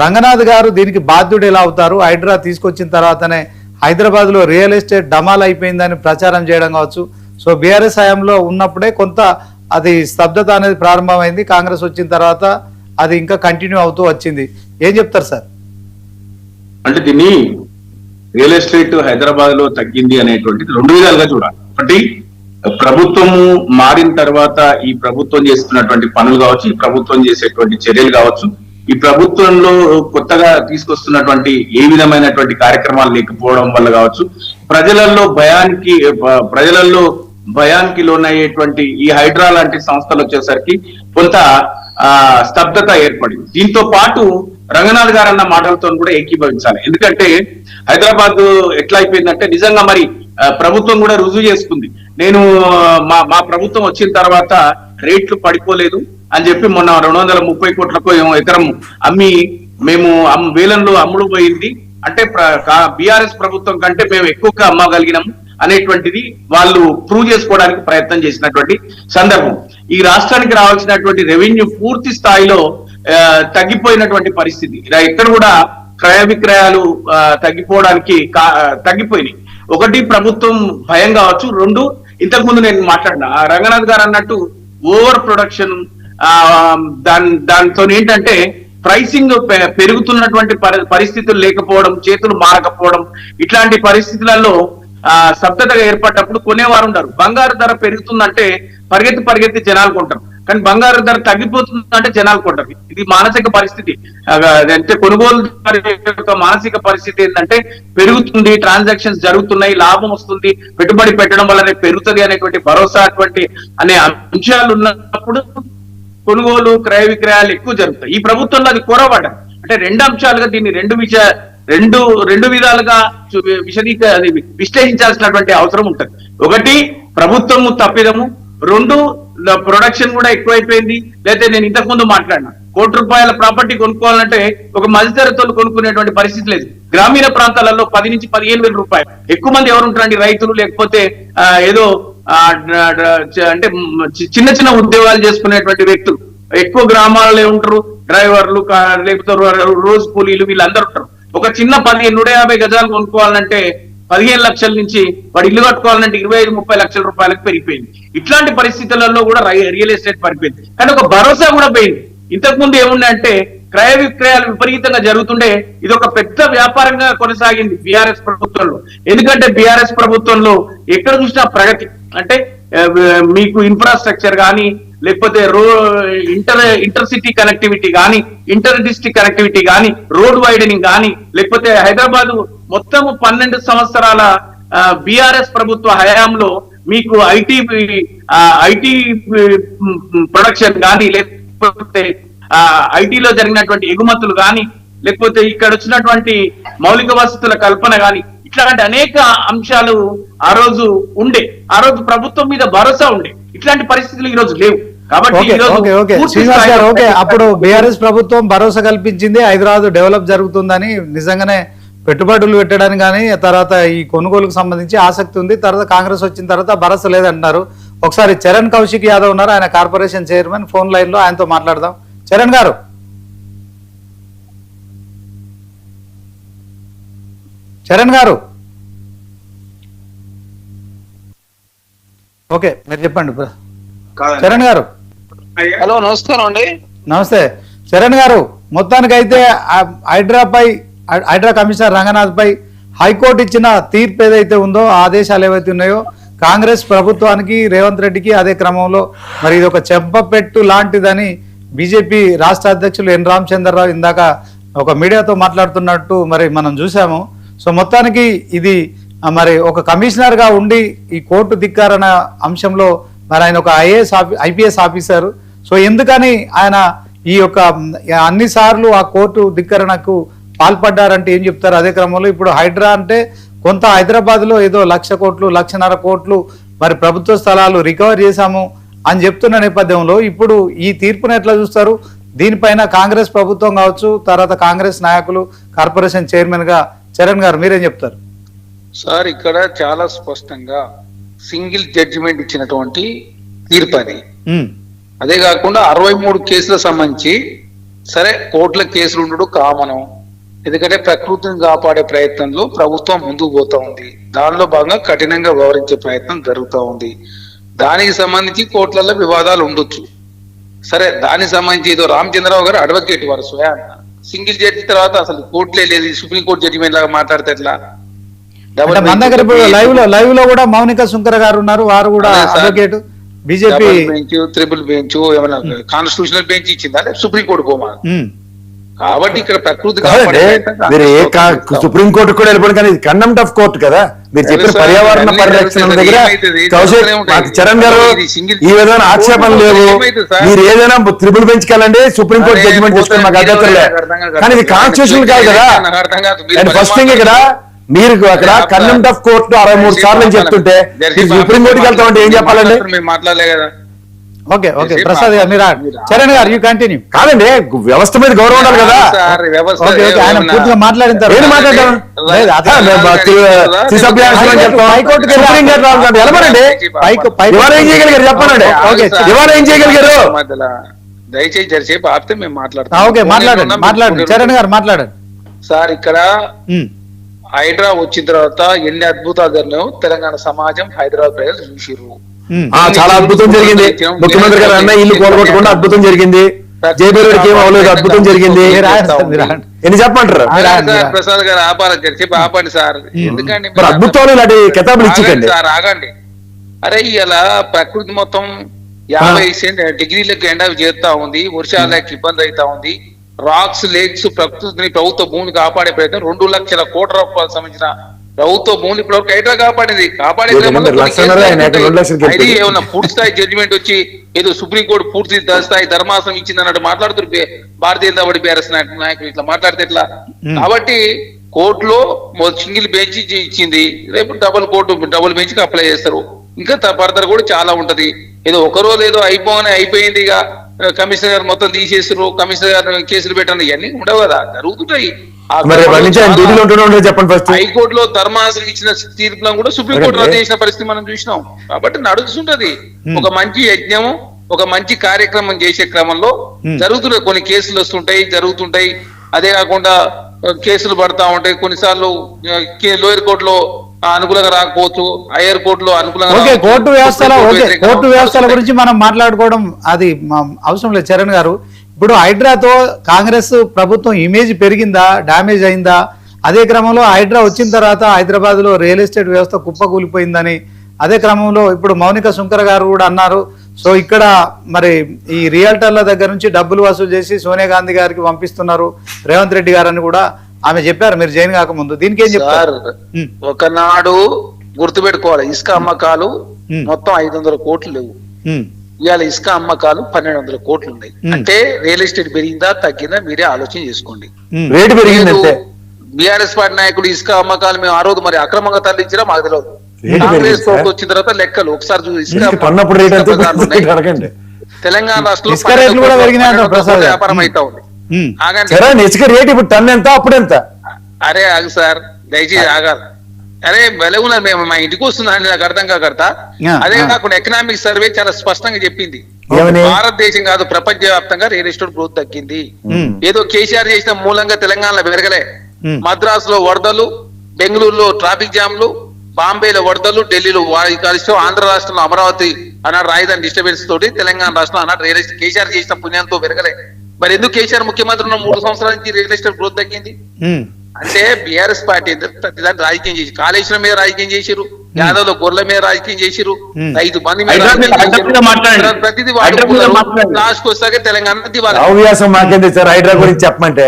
రంగనాథ్ గారు దీనికి బాధ్యుడు ఎలా అవుతారు? హైడ్రా తీసుకొచ్చిన తర్వాతనే హైదరాబాద్లో రియల్ ఎస్టేట్ డమాల్ అయిపోయిందని ప్రచారం చేయడం కావచ్చు. సో బీఆర్ఎస్ హయాంలో ఉన్నప్పుడే కొంత అది స్తబ్దత అనేది ప్రారంభమైంది. కాంగ్రెస్ వచ్చిన తర్వాత అది ఇంకా కంటిన్యూ అవుతూ వచ్చింది. ఏం చెప్తారు సార్? అంటే దీన్ని రియల్ ఎస్టేట్ హైదరాబాద్ లో తగ్గింది అనేటువంటిది 2 విధాలుగా చూడాలి. ఒకటి, ప్రభుత్వము మారిన తర్వాత ఈ ప్రభుత్వం చేస్తున్నటువంటి పనులు కావచ్చు, ఈ ప్రభుత్వం చేసేటువంటి చర్యలు కావచ్చు, ఈ ప్రభుత్వంలో కొత్తగా తీసుకొస్తున్నటువంటి ఏ విధమైనటువంటి కార్యక్రమాలు లేకపోవడం వల్ల కావచ్చు, ప్రజలలో భయానికి, ప్రజలలో భయానికి లోనయ్యేటువంటి ఈ హైడ్రా లాంటి సంస్థలు వచ్చేసరికి కొంత స్తబ్దత ఏర్పడింది. దీంతో పాటు రంగనాథ్ గారు అన్న మాటలతో కూడా ఏకీభవించాలి. ఎందుకంటే హైదరాబాద్ ఎట్లా అయిపోయిందంటే నిజంగా మరి ప్రభుత్వం కూడా రుజువు చేసుకుంది. నేను మా ప్రభుత్వం వచ్చిన తర్వాత రేట్లు పడిపోలేదు అని చెప్పి మొన్న 230 కోట్లకు ఎకరం అమ్మి మేము వేలంలో అమ్ముడు పోయింది అంటే బీఆర్ఎస్ ప్రభుత్వం కంటే మేము ఎక్కువగా అమ్మగలిగినాం అనేటువంటిది వాళ్ళు ప్రూవ్ చేసుకోవడానికి ప్రయత్నం చేసినటువంటి సందర్భం. ఈ రాష్ట్రానికి రావాల్సినటువంటి రెవెన్యూ పూర్తి స్థాయిలో తగ్గిపోయినటువంటి పరిస్థితి. ఇక్కడ కూడా క్రయ విక్రయాలు తగ్గిపోవడానికి తగ్గిపోయినాయి. ఒకటి ప్రభుత్వం భయం కావచ్చు, రెండు ఇంతకు ముందు నేను మాట్లాడిన రంగనాథ్ గారు అన్నట్టు ఓవర్ ప్రొడక్షన్, దానితో ఏంటంటే ప్రైసింగ్ పెరుగుతున్నటువంటి పరిస్థితులు లేకపోవడం, చేతులు మారకపోవడం, ఇట్లాంటి పరిస్థితులలో స్తబ్దతగా ఏర్పడ్డప్పుడు కొనేవారు ఉంటారు. బంగారు ధర పెరుగుతుందంటే పరిగెత్తి జనాలు కొంటారు, కానీ బంగారు ధర తగ్గిపోతుందంటే జనాలు కొంటారు. ఇది మానసిక పరిస్థితి. అంటే కొనుగోలు మానసిక పరిస్థితి ఏంటంటే పెరుగుతుంది, ట్రాన్సాక్షన్స్ జరుగుతున్నాయి, లాభం వస్తుంది, పెట్టుబడి పెట్టడం వల్లనే పెరుగుతుంది అనేటువంటి భరోసా అనే అంశాలు ఉన్నప్పుడు కొనుగోలు క్రయ విక్రయాలు ఎక్కువ జరుగుతాయి. ఈ ప్రభుత్వంలో అది కొరవడం అంటే రెండు అంశాలుగా దీన్ని రెండు విధాలుగా విశ్లేషించాల్సినటువంటి అవసరం ఉంటుంది. ఒకటి ప్రభుత్వము తప్పిదము, రెండు ప్రొడక్షన్ కూడా ఎక్కువైపోయింది. లేకపోతే నేను ఇంతకు ముందు మాట్లాడినా ₹1 ప్రాపర్టీ కొనుక్కోవాలంటే ఒక మధ్యతరగతి కొనుక్కునేటువంటి పరిస్థితి లేదు. గ్రామీణ ప్రాంతాలలో 10 నుంచి 15 వేల రూపాయలు. ఎక్కువ మంది ఎవరు ఉంటారండి? రైతులు, లేకపోతే ఏదో అంటే చిన్న ఉద్యోగాలు చేసుకునేటువంటి వ్యక్తులు ఎక్కువ గ్రామాలలో ఉంటారు. డ్రైవర్లు, లేకపోతే రోజు కూలీలు, వీళ్ళందరూ ఉంటారు. ఒక చిన్న 150 గజాలు కొనుక్కోవాలంటే 15 లక్షల నుంచి వాడు ఇల్లు కట్టుకోవాలంటే 25-30 లక్షల రూపాయలకు పెరిగిపోయింది. ఇట్లాంటి పరిస్థితులలో కూడా రియల్ ఎస్టేట్ పడిపోయింది. కానీ ఒక భరోసా కూడా పోయింది. ఇంతకు ముందు ఏముందంటే క్రయ విక్రయాలు విపరీతంగా జరుగుతుండే, ఇది ఒక పెద్ద వ్యాపారంగా కొనసాగింది బీఆర్ఎస్ ప్రభుత్వంలో. ఎందుకంటే బీఆర్ఎస్ ప్రభుత్వంలో ఎక్కడ చూసినా ప్రగతి అంటే మీకు ఇన్ఫ్రాస్ట్రక్చర్ కానీ, లేకపోతే ఇంటర్ సిటీ కనెక్టివిటీ కానీ, ఇంటర్ డిస్ట్రిక్ట్ కనెక్టివిటీ కానీ, రోడ్ వైడనింగ్ కానీ, లేకపోతే హైదరాబాద్ మొత్తం 12 సంవత్సరాల బీఆర్ఎస్ ప్రభుత్వ హయాంలో మీకు ఐటీ ప్రొడక్షన్ కానీ, లేకపోతే ఐటీలో జరిగినటువంటి ఎగుమతులు కానీ, లేకపోతే ఇక్కడ వచ్చినటువంటి మౌలిక వసతుల కల్పన కానీ, ఇట్లాంటి అనేక అంశాలు ఆ రోజు ప్రభుత్వం మీద భరోసా ఉండే. ఇట్లాంటి పరిస్థితులు ఈ రోజు లేవు. శ్రీనివాస్ గారు, ఓకే, అప్పుడు బీఆర్ఎస్ ప్రభుత్వం భరోసా కల్పించింది హైదరాబాద్ డెవలప్ జరుగుతుందని, నిజంగానే పెట్టుబడులు పెట్టడానికి కానీ తర్వాత ఈ కొనుగోలుకు సంబంధించి ఆసక్తి ఉంది. తర్వాత కాంగ్రెస్ వచ్చిన తర్వాత భరోసా లేదంటున్నారు. ఒకసారి చరణ్ కౌశిక్ యాదవ్ ఉన్నారు, ఆయన కార్పొరేషన్ చైర్మన్, ఫోన్ లైన్ లో, ఆయనతో మాట్లాడదాం. చరణ్ గారు, ఓకే, మీరు చెప్పండి చరణ్ గారు. హలో, నమస్కారం అండి. నమస్తే చరణ్ గారు. మొత్తానికైతే హైడ్రా కమిషనర్ రంగనాథ్ పై హైకోర్టు ఇచ్చిన తీర్పు ఏదైతే ఉందో, ఆదేశాలు ఏవైతే ఉన్నాయో, కాంగ్రెస్ ప్రభుత్వానికి, రేవంత్ రెడ్డికి అదే క్రమంలో మరి ఇది ఒక చెంపపెట్టు లాంటిదని బీజేపీ రాష్ట్ర అధ్యక్షులు ఎన్ రామచంద్రరావు ఇందాక ఒక మీడియాతో మాట్లాడుతున్నట్టు మరి మనం చూసాము. సో మొత్తానికి ఇది మరి ఒక కమిషనర్ గా ఉండి ఈ కోర్టు ధిక్కారణ అంశంలో మరి ఆయన ఒక ఐపీఎస్ ఆఫీసర్. సో ఎందుకని ఆయన ఈ యొక్క అన్ని సార్లు ఆ కోర్టు ధిక్కరణకు పాల్పడ్డారంటే ఏం చెప్తారు? అదే క్రమంలో ఇప్పుడు హైడ్రా అంటే కొంత హైదరాబాద్ లో ఏదో 1,00,000 కోట్లు 1,50,000 కోట్లు మరి ప్రభుత్వ స్థలాలు రికవర్ చేశాము అని చెప్తున్న నేపథ్యంలో ఇప్పుడు ఈ తీర్పును ఎట్లా చూస్తారు? దీనిపైన కాంగ్రెస్ ప్రభుత్వం కావచ్చు, తర్వాత కాంగ్రెస్ నాయకులు, కార్పొరేషన్ చైర్మన్ గా చరణ్ గారు మీరేం చెప్తారు? సార్, ఇక్కడ చాలా స్పష్టంగా సింగిల్ జడ్జిమెంట్ ఇచ్చినటువంటి తీర్పు అది. అదే కాకుండా 63 కేసులకు సంబంధించి సరే కోర్టుల కేసులు ఉండడు కామనం. ఎందుకంటే ప్రకృతిని కాపాడే ప్రయత్నంలో ప్రభుత్వం ముందుకు పోతా ఉంది. దానిలో భాగంగా కఠినంగా వ్యవహరించే ప్రయత్నం జరుగుతూ ఉంది. దానికి సంబంధించి కోర్టులలో వివాదాలు ఉండొచ్చు. సరే, దానికి సంబంధించి ఏదో రామచంద్రరావు గారు అడ్వకేట్, వారు స్వయాన సింగిల్ జడ్జి తర్వాత అసలు కోర్టులే లేదు, సుప్రీంకోర్టు జడ్జిమెంట్ లాగా మాట్లాడితే ఎట్లా? మన దగ్గర లైవ్ లో కూడా మౌనిక సుంకర గారు ఉన్నారు, వారు కూడా advocate. BJP bench, triple bench, ఏమైనా కాన్స్టిట్యూషనల్ బెంచ్ ఇచ్చిందా? సుప్రీంకోర్టు పోమా? కాబట్టి ఇక్కడ ప్రకృతి కాదండి, మీరు సుప్రీంకోర్టు కూడా వెళ్ళిపోయింది, కానీ కండెంప్ట్ ఆఫ్ కోర్టు కదా మీరు చెప్పిన తెలుసా? పర్యావరణ అన్నీ పరిరక్షణ తెలుసు. దగ్గర. ఏమైతుంది? కౌశిక్ తెలుస్తూనే ఉంటాయి. మాకు చరణ్ గారు ఇది సింగిల్ ఈ విధమైన ఆక్షేపణలు లేవు. ఏమైతుంది సార్? మీరు ఏదైనా త్రిపుల్ బెంచ్కి వెళ్ళండి, సుప్రీంకోర్టు అరే, జడ్జిమెంట్ తీసుకుని మాకు పోతే అభ్యంతరం లేదు. నాకు అర్థం కాదు. కానీ ఇది కాన్స్టిట్యూషన్ కాదు కదా. నాకు అర్థం కాదు. మీరు అండ్ ఫస్ట్ థింగ్ ఇక్కడ మీరు అక్కడ అరే, కండెంప్ట్ ఆఫ్ కోర్టు 63 సార్లు అని చెప్తుంటే మీరు సుప్రీంకోర్టుకి వెళ్తామంటే ఏం చెప్పాలండి? మేము మాట్లాడలే కదా. ఓకే ప్రసాద్ గారు మీరు చరణ్ గారు యూ కంటిన్యూ. కాదండి, వ్యవస్థ మీద గౌరవం ఉండాలి కదా. సార్, వ్యవస్థ ఓకే ఆయన పూర్తిగా మాట్లాడిన తర్వాత ఏం మాట్లాడతాం? లేదు, అదే హైకోర్టుకి వెళ్ళమనండి. ఇవాళ ఏం చేయగలిగారు చెప్పనండి. ఇవాళ ఏం చేయగలిగారు? మధ్యలో దయచేసి జరిసేపు ఆపితే మేము మాట్లాడతాం. ఓకే మాట్లాడండి చరణ్ గారు మాట్లాడండి. సార్, ఇక్కడ హైడ్రా వచ్చిన తర్వాత ఎన్ని అద్భుతాలు జరిగినాయో తెలంగాణ సమాజం, హైదరాబాద్ ప్రజలు చూసిర్రు. చాలా అద్భుతం జరిగింది. ముఖ్యమంత్రి గారు అన్న ఇల్లు కోలుకొట్టకుండా అద్భుతం జరిగింది. జయబేరుడికి ఏం అవ్వలేదు, అద్భుతం జరిగింది. ఎన్ని చెప్పమంటారు? ప్రసాద్ గారు ఆపాలి, జరిసేపు ఆపండి సార్. ఎందుకండి మరి అద్భుతాలు ఇలాంటి కెతాబులు ఇచ్చిందండి సార్, ఆగండి. అరే ఇలా ప్రకృతి మొత్తం 50 డిగ్రీలకు ఎండ చేస్తా ఉంది, వర్షాలకు ఇబ్బంది అవుతా ఉంది. రాక్స్, లేక్స్, ప్రకృతిని ప్రభుత్వ భూమిని కాపాడే ప్రయత్నం 2 లక్షల కోట్ల రూపాయలకు సంబంధించిన ప్రభుత్వ భూమిని ఇప్పుడు హైడ్రా కాపాడింది. అది ఏమన్నా పూర్తి స్థాయి జడ్జిమెంట్ వచ్చి ఏదో సుప్రీంకోర్టు పూర్తి స్థాయి ధర్మాసనం ఇచ్చింది అన్నట్టు మాట్లాడుతున్నారు భారతీయ జనతా పార్టీ బీఆర్ఎస్ నాయకులు. ఇట్లా మాట్లాడితే ఎట్లా? కాబట్టి కోర్టులో సింగిల్ బెంచ్ ఇచ్చింది, రేపు డబుల్ బెంచ్ కి అప్లై చేస్తారు. ఇంకా ఫర్దర్ కూడా చాలా ఉంటది. ఏదో ఒకరోజు ఏదో అయిపోయింది ఇక కమిషనర్ గారు మొత్తం తీసేసారు, కమిషనర్ గారు కేసులు పెట్టండి, ఇవన్నీ ఉండవు కదా, జరుగుతుంటాయి. హైకోర్టులో ధర్మాసనం ఇచ్చిన తీర్పులను కూడా సుప్రీంకోర్టు రద్దు చేసిన పరిస్థితి మనం చూసినాం. కాబట్టి నడుస్తుంటది. ఒక మంచి యజ్ఞం, ఒక మంచి కార్యక్రమం చేసే క్రమంలో జరుగుతున్నాయి, కొన్ని కేసులు జరుగుతుంటాయి. అదే కాకుండా కేసులు పడతా ఉంటాయి. కొన్నిసార్లు లోయర్ కోర్టులో అనుకూలంగా రాకపోవచ్చు, హైయర్ కోర్టులో అనుకూలంగా. కోర్టు వ్యవస్థల గురించి మనం మాట్లాడుకోవడం అది అవసరం లేదు చరణ్ గారు. ఇప్పుడు హైడ్రాతో కాంగ్రెస్ ప్రభుత్వం ఇమేజ్ పెరిగిందా, డ్యామేజ్ అయిందా? అదే క్రమంలో హైడ్రా వచ్చిన తర్వాత హైదరాబాద్ లో రియల్ ఎస్టేట్ వ్యవస్థ కుప్పకూలిపోయిందని, అదే క్రమంలో ఇప్పుడు మౌనిక సుంకర్ గారు కూడా అన్నారు. సో ఇక్కడ మరి ఈ రియల్టర్ల దగ్గర నుంచి డబ్బులు వసూలు చేసి సోనియా గాంధీ గారికి పంపిస్తున్నారు రేవంత్ రెడ్డి గారు అని కూడా ఆమె చెప్పారు మీరు జైన్ కాకముందు. దీనికి ఏం చెప్తారు? ఒకనాడు గుర్తుపెట్టుకోవాలి, ఇసుక అమ్మకాలు మొత్తం 500 కోట్లు లేవు. ఇవాళ ఇసుక అమ్మకాలు 1200 కోట్లు ఉన్నాయి. అంటే రియల్ ఎస్టేట్ పెరిగిందా తగ్గిందా మీరే ఆలోచన చేసుకోండి. రేటు పెరిగింది. బీఆర్ఎస్ పార్టీ నాయకులు ఇసుక అమ్మకాలు మేము ఆ రోజు మరి అక్రమంగా తరలించినా మాకు తెలియదు. కాంగ్రెస్ ప్రభుత్వం వచ్చిన తర్వాత లెక్కలు ఒకసారి తెలంగాణ రాష్ట్రంలో వ్యాపారం అవుతా ఉంది. ఇసుక రేట్ ఇప్పుడు టన్ ఎంత, అప్పుడు ఎంత? అరే ఆగు సార్, దయచేసి ఆగాలి. అరే వెలగున్నారు, మేము మా ఇంటికి వస్తుందని నాకు అర్థం కాకర్తా. అదే కాకుండా ఎకనామిక్ సర్వే చాలా స్పష్టంగా చెప్పింది, భారతదేశం కాదు ప్రపంచ వ్యాప్తంగా రియల్ ఎస్టేట్ గ్రోత్ తగ్గింది. ఏదో కేసీఆర్ చేసిన మూలంగా తెలంగాణలో పెరగలే. మద్రాసులో వరదలు, బెంగళూరులో ట్రాఫిక్ జామ్లు, బాంబేలో వరదలు, ఢిల్లీలో కాలుష్యం, ఆంధ్ర రాష్ట్రంలో అమరావతి అన్నాడు రాజధాని డిస్టర్బెన్స్ తోటి తెలంగాణ రాష్ట్రం అన్నాడు రియల్ ఎస్టేట్ కేసీఆర్ చేసిన పుణ్యంతో పెరగలే. మరి ఎందుకు కేసీఆర్ ముఖ్యమంత్రి ఉన్న 3 సంవత్సరాల నుంచి రియల్ ఎస్టేట్ గ్రోత్ తగ్గింది? అంటే బీఆర్ఎస్ పార్టీ ప్రతిదాన్ని రాజకీయం చేసి, కాళేశ్వరం మీద రాజకీయం చేసిరు, యాదవ్ లో గొర్రెల మీద రాజకీయం చేసిరు, 5 మంది మీద ప్రతిదీ లాస్ట్ వస్తాకే తెలంగాణ హవ్యాసం మాకేంది సార్ హైడ్రా గురించి చెప్పమంటే?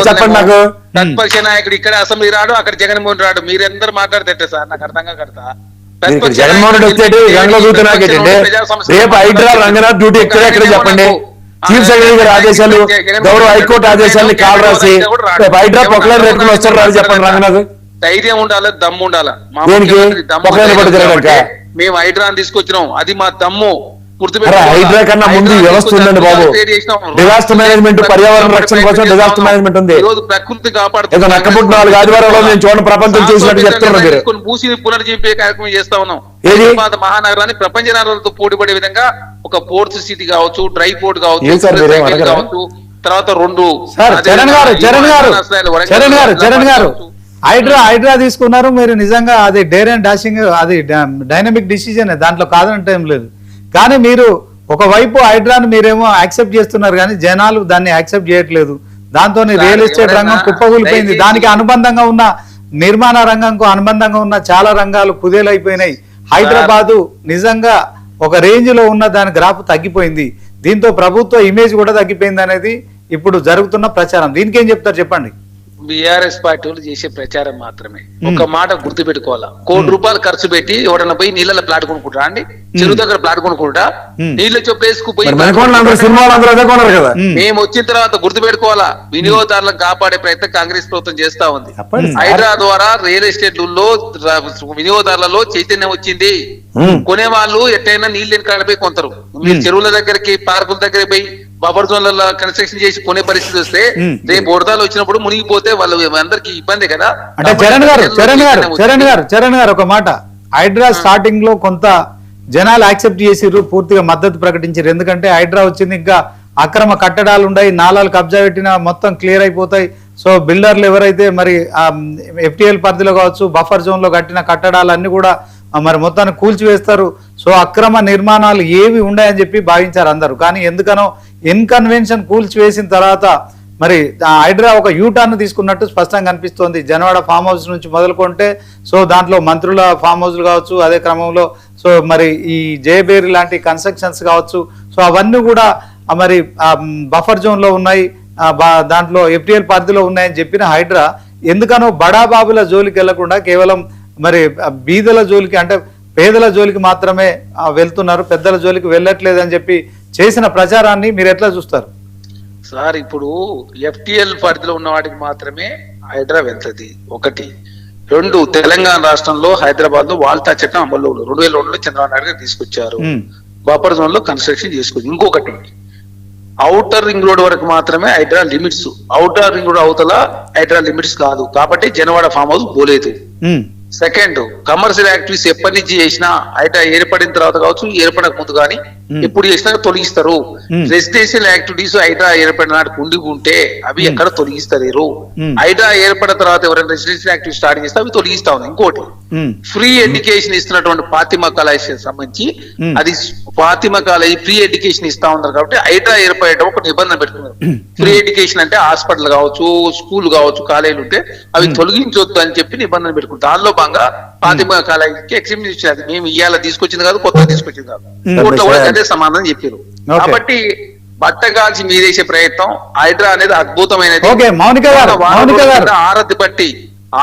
చెప్పండి నాకు. ప్రతిపక్ష నాయకుడు ఇక్కడ అసెంబ్లీ రాడు, అక్కడ జగన్మోహన్ రాడు, మీరందరూ మాట్లాడితే సార్ నాకు అర్థం కడతా. జగన్మోహన్ రెడ్డి వచ్చేటి రంగంలో చూస్తున్నాకేంటంటే రేపు హైడ్రా రంగనాథ్ డ్యూటీ ఎక్కడ చెప్పండి? చీఫ్ సెక్రటరీ గారి ఆదేశాలు, గౌరవ హైకోర్టు ఆదేశాలని కాల్ రాసి హైడ్రా పొక్కలను పెట్టుకుని వస్తారు రాదు చెప్పండి రంగనాథ్. ధైర్యం ఉండాలి, దమ్ము ఉండాలి. మేము హైడ్రాని తీసుకొచ్చినాం, అది మా దమ్ము. హైడ్రా కన్నా ముందు వ్యవస్థ ఉందండి బాబు. డిజాస్టర్ మేనేజ్మెంట్, పర్యావరణ రక్షణ కోసం డిజాస్టర్ మేనేజ్మెంట్ ఉంది. ప్రకృతి కాపాడుతుంది. నక్కపుట్టిన 4 ఆదివారాల్లో నేను చూడండి ప్రపంచం చూసినట్టు చెప్తున్నారు మీరు. భూసిని పునర్జీవింపే కార్యక్రమం చేస్తా ఉన్నాం. మహానగరాన్ని ప్రపంచ నగరాలతో పోటీపడే విధంగా ఒక పోర్ట్ సిటీ కావచ్చు, డ్రై పోర్ట్ కావచ్చు, తర్వాత 2 చరణ్ గారు హైడ్రా తీసుకున్నారు మీరు. నిజంగా అది డేర్ అండ్ డాషింగ్, అది డైనమిక్ డిసిజన్, దాంట్లో కాదంటే ఏం లేదు. కానీ మీరు ఒకవైపు హైడ్రాను మీరేమో యాక్సెప్ట్ చేస్తున్నారు, కానీ జనాలు దాన్ని యాక్సెప్ట్ చేయట్లేదు. దాంతో రియల్ ఎస్టేట్ రంగం కుప్పకూలిపోయింది. దానికి అనుబంధంగా ఉన్న నిర్మాణ రంగంకు అనుబంధంగా ఉన్న చాలా రంగాలు కుదేలైపోయినాయి. హైదరాబాదు నిజంగా ఒక రేంజ్ లో ఉన్న దాని గ్రాఫ్ తగ్గిపోయింది. దీంతో ప్రభుత్వ ఇమేజ్ కూడా తగ్గిపోయింది అనేది ఇప్పుడు జరుగుతున్న ప్రచారం. దీనికి ఏం చెప్తారు చెప్పండి. బీఆర్ఎస్ పార్టీ వాళ్ళు చేసే ప్రచారం మాత్రమే. ఒక మాట గుర్తు పెట్టుకోవాలా, ₹1,00,00,000 ఖర్చు పెట్టి ఎవడన్నా పోయి నీళ్ళ ప్లాట్ కొనుక్కుంటా అండి, చెరువు దగ్గర ప్లాట్ కొనుక్కుంటా, నీళ్ళ చొప్పు వేసుకుపోయి మేము వచ్చిన తర్వాత గుర్తు పెట్టుకోవాలా, వినియోగదారులను కాపాడే ప్రయత్నం కాంగ్రెస్ ప్రభుత్వం చేస్తా ఉంది. హైడ్రా ద్వారా రియల్ ఎస్టేట్లో వినియోగదారులలో చైతన్యం వచ్చింది. కొనే వాళ్ళు ఎట్టయినా నీళ్ళు లేని కాడపోయి కొంటారు. మీరు చెరువుల దగ్గరికి, పార్కుల దగ్గర పోయి బఫర్ జోన్లలో కన్స్ట్రక్షన్ చేసి కొనే పరిస్థితి వస్తే రేపు వరదలు వచ్చినప్పుడు మునిగిపోతే వాళ్ళు అందరికి ఇబ్బంది కదా. అంటే చరణ్ గారు ఒక మాట, హైడ్రా స్టార్టింగ్ లో కొంత జనాలు యాక్సెప్ట్ చేసిర్రు, పూర్తిగా మద్దతు ప్రకటించారు. ఎందుకంటే హైడ్రా వచ్చింది, ఇంకా అక్రమ కట్టడాలు ఉన్నాయి, నాలాలు కబ్జా పెట్టినా మొత్తం క్లియర్ అయిపోతాయి. సో బిల్డర్లు ఎవరైతే మరి FTL పరిధిలో కావచ్చు, బఫర్ జోన్ లో కట్టిన కట్టడాలన్నీ కూడా మరి మొత్తాన్ని కూల్చివేస్తారు. సో అక్రమ నిర్మాణాలు ఏవి ఉన్నాయని చెప్పి భావించారు అందరూ. కానీ ఎందుకనో ఇన్కన్వెన్షన్ కూల్చివేసిన తర్వాత మరి హైడ్రా ఒక యూటర్న్ తీసుకున్నట్టు స్పష్టంగా కనిపిస్తోంది. జనవాడ ఫామ్ హౌస్ నుంచి మొదలుకుంటే సో దాంట్లో మంత్రుల ఫామ్ హౌస్లు కావచ్చు, అదే క్రమంలో సో మరి ఈ జయబేరి లాంటి కన్స్ట్రక్షన్స్ కావచ్చు, సో అవన్నీ కూడా మరి బఫర్ జోన్ లో ఉన్నాయి, దాంట్లో FTL పరిధిలో ఉన్నాయని చెప్పిన హైడ్రా ఎందుకనో బడాబాబుల జోలికి వెళ్లకుండా కేవలం మరి బీదల జోలికి, అంటే పేదల జోలికి మాత్రమే వెళ్తున్నారు, పెద్దల జోలికి వెళ్ళట్లేదు అని చెప్పి చేసిన ప్రచారాన్ని మీరు ఎట్లా చూస్తారు సార్? ఇప్పుడు FTL పరిధిలో ఉన్న వాటికి మాత్రమే హైడ్రా వెళ్తుంది, ఒకటి. రెండు, తెలంగాణ రాష్ట్రంలో హైదరాబాద్ లో వాల్తా చట్టం అమల్లో 2002లో చంద్రబాబు నాయుడు గారు తీసుకొచ్చారు. బఫర్ జోన్ లో కన్స్ట్రక్షన్ చేసుకుంది. ఇంకొకటి, ఔటర్ రింగ్ రోడ్ వరకు మాత్రమే Hydraa limits, outer ring road అవతల హైడ్రా లిమిట్స్ కాదు, కాబట్టి జనవాడ ఫామ్ హౌస్ పోలేదు. సెకండ్, కమర్షియల్ యాక్టివిటీస్ ఎప్పటి నుంచి చేసినా హైడ్రా ఏర్పడిన తర్వాత కావచ్చు, ఏర్పడక ముందు కానీ ఎప్పుడు చేసినా తొలగిస్తారు. రెసిడెన్షియల్ యాక్టివిటీస్ హైడ్రా ఏర్పడిన నాటికి ఉండి ఉంటే అవి ఎక్కడ తొలగిస్తలేరు. హైడ్రా ఏర్పడిన తర్వాత ఎవరైనా రెసిడెన్షియల్ యాక్టివిటీ స్టార్ట్ చేస్తే అవి తొలగిస్తా ఉంది. ఇంకోటి, ఫ్రీ ఎడ్యుకేషన్ ఇస్తున్నటువంటి ఫాతిమా కాలేజ్ సంబంధించి అది ఫాతిమా కాలేజ్ ఫ్రీ ఎడ్యుకేషన్ ఇస్తా ఉన్నారు కాబట్టి హైడ్రా ఏర్పడేట ఒక నిబంధన పెట్టుకున్నారు. ఫ్రీ ఎడ్యుకేషన్ అంటే హాస్పిటల్ కావచ్చు, స్కూల్ కావచ్చు, కాలేజీలు ఉంటే అవి తొలగించొద్దు అని చెప్పి నిబంధన పెట్టుకున్నారు. దానిలో భాగంగా ఫాతిమా కాలేజీకి ఎక్సెప్షన్ ఇచ్చారు. మేము ఇవాళ తీసుకొచ్చింది కాదు, కొత్తగా తీసుకొచ్చింది కాదు, కోర్టులో కూడా అదే సమాధానం చెప్పారు. కాబట్టి బట్టగాల్చి మీదేసే ప్రయత్నం హైడ్రా అనేది అద్భుతమైనది.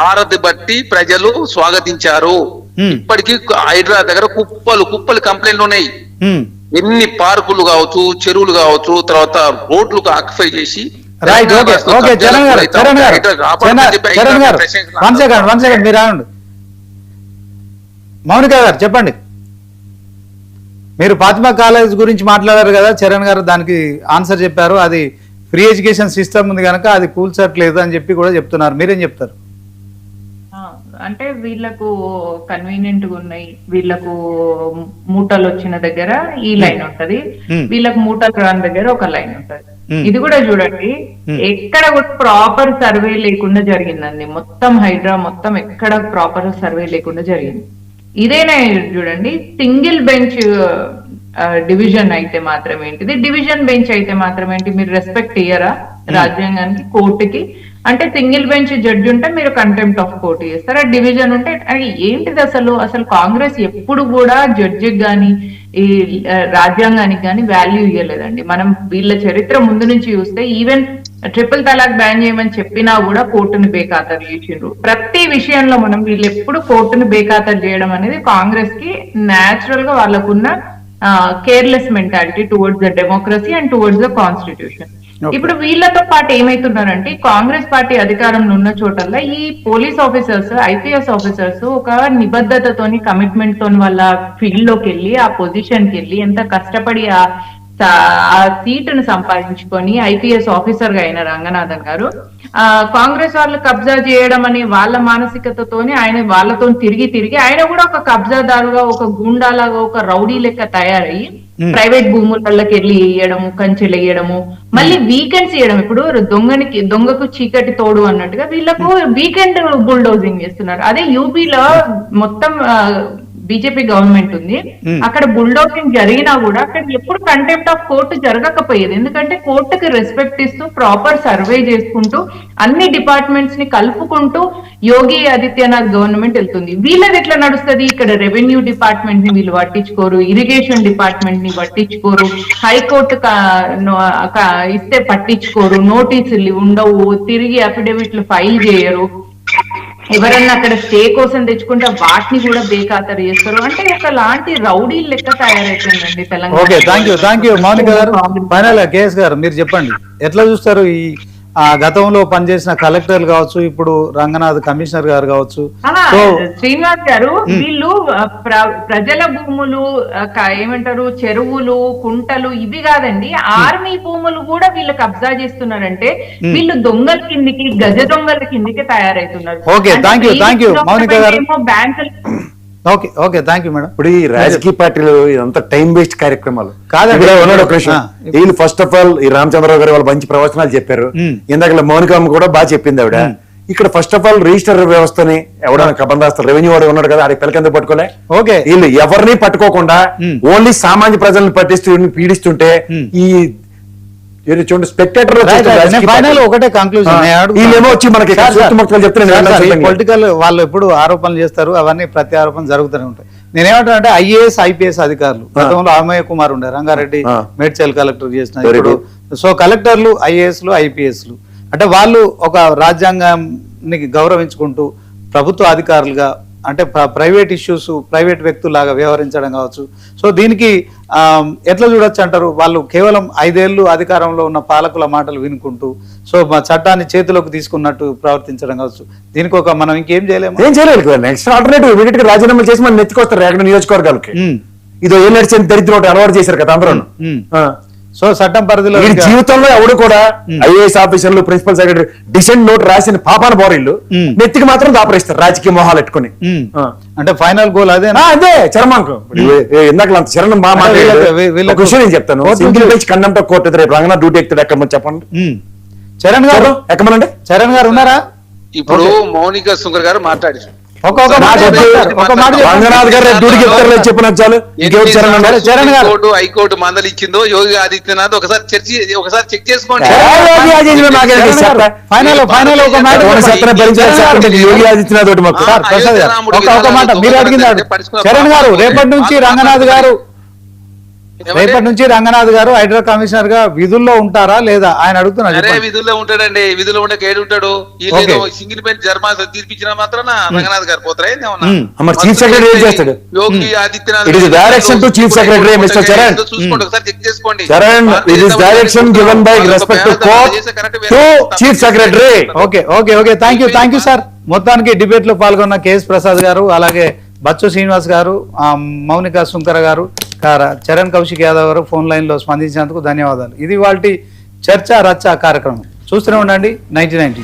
ఆరతి బట్టి ప్రజలు స్వాగతించారు. ఇప్పటికీ హైడ్రా దగ్గర కుప్పలు కంప్లైంట్లు ఉన్నాయి. ఎన్ని పార్కులు కావచ్చు, చెరువులు కావచ్చు, తర్వాత రోడ్లు ఆక్యుపై చేసి మౌనిక గారు చెప్పండి. మీరు ఫాతిమా కాలేజ్ గురించి మాట్లాడారు కదా, చరణ్ గారు దానికి ఆన్సర్ చెప్పారు. అది ఫ్రీ ఎడ్యుకేషన్ సిస్టమ్ ఉంది కనుక అది కూల్చట్లేదు అని చెప్పి కూడా చెప్తున్నారు. మీరేం చెప్తారు? అంటే వీళ్ళకు కన్వీనియంట్ గా ఉన్నాయి, వీళ్ళకు మూటలు వచ్చిన దగ్గర ఈ లైన్ ఉంటది, వీళ్ళకు మూటలు రాని దగ్గర ఒక లైన్ ఉంటది. ఇది కూడా చూడండి, ఎక్కడ కూడా ప్రాపర్ సర్వే లేకుండా జరిగిందండి. మొత్తం హైడ్రా మొత్తం ఎక్కడ ప్రాపర్ సర్వే లేకుండా జరిగింది. ఇదేనా చూడండి, సింగిల్ బెంచ్ డివిజన్ అయితే మాత్రం ఏంటిది, డివిజన్ బెంచ్ అయితే మాత్రం ఏంటి, మీరు రెస్పెక్ట్ ఇయ్యరా రాజ్యాంగానికి, కోర్టుకి? అంటే సింగిల్ బెంచ్ జడ్జి ఉంటే మీరు కంటెంప్ట్ ఆఫ్ కోర్టు చేస్తారా, డివిజన్ ఉంటే ఏంటిది? అసలు కాంగ్రెస్ ఎప్పుడు కూడా జడ్జికి గాని ఈ రాజ్యాంగానికి గాని వాల్యూ ఇవ్వలేదండి. మనం వీళ్ళ చరిత్ర ముందు నుంచి చూస్తే ఈవెన్ ట్రిపుల్ తలాక్ బ్యాన్ చేయమని చెప్పినా కూడా కోర్టును బేఖాతరు చేసిండ్రు. ప్రతి విషయంలో మనం వీళ్ళు ఎప్పుడు కోర్టును బేఖాతరు చేయడం అనేది కాంగ్రెస్ కి న్యాచురల్ గా వాళ్ళకున్న careless mentality towards the democracy and towards the constitution. ఇప్పుడు వీళ్ళతో పాటు ఏమైతున్నారంటే, కాంగ్రెస్ పార్టీ అధికారంలో ఉన్న చోటల్లో ఈ పోలీస్ ఆఫీసర్స్, IPS ఆఫీసర్స్ ఒక నిబద్ధతతోని, కమిట్మెంట్ తోని వాళ్ళ ఫీల్డ్ లోకి వెళ్ళి, ఆ పొజిషన్ కి వెళ్ళి ఎంత కష్టపడి ఆ సీటును సంపాదించుకొని IPS ఆఫీసర్ గా అయిన రంగనాథన్ గారు కాంగ్రెస్ వాళ్ళు కబ్జా చేయడం అనే వాళ్ళ మానసికతతోని ఆయన వాళ్ళతో తిరిగి ఆయన కూడా ఒక కబ్జాదారుగా, ఒక గుండాలాగా, ఒక రౌడీ లెక్క తయారయ్యి ప్రైవేట్ భూములకి వెళ్ళి వేయడము, కంచెలు వేయడము, మళ్ళీ వీకెండ్స్ చేయడం. ఇప్పుడు దొంగకు చీకటి తోడు అన్నట్టుగా వీళ్ళకు వీకెండ్ బుల్డోజింగ్ చేస్తున్నారు. అదే యూపీలో మొత్తం బీజేపీ గవర్నమెంట్ ఉంది, అక్కడ బుల్డోజింగ్ జరిగినా కూడా అక్కడ ఎప్పుడు కంటెంప్ట్ ఆఫ్ కోర్టు జరగకపోయేది. ఎందుకంటే కోర్టుకి రెస్పెక్ట్ ఇస్తూ ప్రాపర్ సర్వే చేసుకుంటూ అన్ని డిపార్ట్మెంట్స్ ని కలుపుకుంటూ యోగి ఆదిత్యనాథ్ గవర్నమెంట్ వెళ్తుంది. వీళ్ళది ఎట్లా నడుస్తుంది? ఇక్కడ రెవెన్యూ డిపార్ట్మెంట్ ని వీళ్ళు పట్టించుకోరు, ఇరిగేషన్ డిపార్ట్మెంట్ ని పట్టించుకోరు, హైకోర్టు ఇస్తే పట్టించుకోరు, నోటీసులు ఉండవు, తిరిగి అఫిడవిట్లు ఫైల్ చేయరు, ఎవరన్నా అక్కడ స్టే కోసం తెచ్చుకుంటే వాటిని కూడా బేఖాతరు చేస్తారు. అంటే ఒకలాంటి రౌడీ లెక్క తయారైతుందండి Telangana. Okay, thank you Mounika గారు. ఫైనల్ కేఎస్ గారు మీరు చెప్పండి, ఎట్లా చూస్తారు ఈ గతంలో పనిచేసిన కలెక్టర్లు కావచ్చు, ఇప్పుడు రంగనాథ్ కమిషనర్ గారు కావచ్చు? శ్రీనివాస్ గారు, వీళ్ళు ప్రజల భూములు ఏమంటారు, చెరువులు, కుంటలు ఇవి కాదండి, ఆర్మీ భూములు కూడా వీళ్ళు కబ్జా చేస్తున్నారంటే వీళ్ళు దొంగల కిందికి, గజ దొంగల కిందికి తయారైతున్నారు. ఓకే, థ్యాంక్ యూ మౌనిక గారు. బ్యాంకులు ఓకే థ్యాంక్ యూ మేడం. ఇప్పుడు ఈ రాజకీయ పార్టీలు ఇదంతా టైం వేస్ట్ కార్యక్రమాలు కాదండి. ఉన్నాడు ఒక విషయం, వీళ్ళు ఫస్ట్ ఆఫ్ ఆల్ ఈ రామచంద్రరావు గారు వాళ్ళు మంచి ప్రవచనాలు చెప్పారు. ఇందాక మౌనికమ్మ కూడా బాగా చెప్పింది ఆవిడ. ఇక్కడ ఫస్ట్ ఆఫ్ ఆల్ రిజిస్టర్ వ్యవస్థని ఎవడైనా కబందాస్తారు, రెవెన్యూ వాడు ఉన్నాడు కదా, ఆడికి పిల్లకింద పట్టుకోలే. ఓకే, వీళ్ళు ఎవరిని పట్టుకోకుండా ఓన్లీ సామాన్య ప్రజలను పీడిస్తుంటే ఈ చూడండి స్పెక్టేటర్ ఒకటే కంక్లూజన్, వీళ్ళేమో వచ్చి మనకి పొలిటికల్ వాళ్ళు ఎప్పుడు ఆరోపణలు చేస్తారు, అవన్నీ ప్రత్యారోపణలు జరుగుతూనే ఉంటాయి. నేనేమంటానంటే ఐఏఎస్ ఐపీఎస్ అధికారులు గతంలో అమయ్య కుమార్ ఉండే, రంగారెడ్డి మేడ్చల్ కలెక్టర్ చేసిన, ఇప్పుడు సో కలెక్టర్లు ఐఏఎస్లు ఐపీఎస్లు అంటే వాళ్ళు ఒక రాజ్యాంగాన్ని గౌరవించుకుంటూ ప్రభుత్వ అధికారులుగా అంటే ప్రైవేట్ ఇష్యూస్ ప్రైవేట్ వ్యక్తులాగా వ్యవహరించడం కావచ్చు. సో దీనికి ఎట్లా చూడొచ్చు అంటారు, వాళ్ళు కేవలం 5 ఏళ్ళు అధికారంలో ఉన్న పాలకుల మాటలు వినుకుంటూ సో మా చట్టాన్ని చేతిలోకి తీసుకున్నట్టు ప్రవర్తించడం కావచ్చు. దీనికి ఒక మనం ఇంకేం చేయలేము, ఏం చేయలేదు. నెక్స్ట్ ఆల్టర్నేటివ్ ఇమీడియట్ గా రాజీనామా చేసి మనం నెత్తుకొస్తారు ఎక్కడ నియోజకవర్గాలకి. ఇదో ఏం నడిచిన దరిద్రం అలవాటు చేశారు కదా అందరూ. సో చట్టం పరిధిలో జీవితంలో ఎవడు కూడా ఐఏఎస్ ఆఫీసర్లు, ప్రిన్సిపల్ సెక్రటరీ డిసెంట్ నోట్ రాసిన పాపాన బోరీలు నెత్తికి మాత్రం దాపరిస్తారు రాజకీయ మొహాలు పెట్టుకుని. అంటే ఫైనల్ గోల్ అదే చరమాంకం. ఇందాక చరణ్ మా విషయం నేను చెప్తాను. సింగిల్ బెంచ్ కండెంప్ట్ ఆఫ్ కోర్టు రేపు రంగనాథ్ డ్యూటీ ఎక్కుతాడు ఎక్కమని చెప్పండి. చరణ్ గారు ఎక్కమనండి. చరణ్ గారు ఉన్నారా? ఇప్పుడు మౌనిక సుంకర్ గారు మాట్లాడారు. రంగనాథ్ గారు డ్యూటీకి ఎక్కుతారు చెప్పిన చాలు. హైకోర్టు మందలు ఇచ్చిందో యోగి ఆదిత్యనాథ్ ఒకసారి చెక్ చేసుకోండి. యోగి ఆదిత్యనాథ్ ఒక మాట మీరు అడిగింది. చరణ్ గారు రేపటి నుంచి రంగనాథ్ గారు హైడ్రా కమిషనర్ గా విధుల్లో ఉంటారా లేదా ఆయన అడుగుతున్నారు. విధుల్లో ఉంటాడండి, విధుల్లో ఉండే ఏడు ఉంటాడు. సింగిల్ బెంచ్ ధర్మాసనం తీర్పిచ్చిన మాత్రాన రంగనాథ్ గారు పోతారా? చీఫ్ సెక్రటరీ ఏం చేస్తాడు? Yogi Adityanath direction to chief secretary mister Charan చూసుకోండి, ఒకసారి చెక్ చేసుకోండి. Charan it is direction given by respect to court to chief secretary. Okay thank you sir. మొత్తానికి డిబేట్ లో పాల్గొన్న కేఎస్ ప్రసాద్ గారు, అలాగే బచ్చు శ్రీనివాస్ గారు, మౌనిక సుంకర గారు, చరణ్ కౌశిక్ యాదవ్ గారు ఫోన్ లైన్ లో స్పందించినందుకు ధన్యవాదాలు. ఇది వాళ్ళ చర్చ రచ్చ కార్యక్రమం. చూస్తూనే ఉండండి 9090.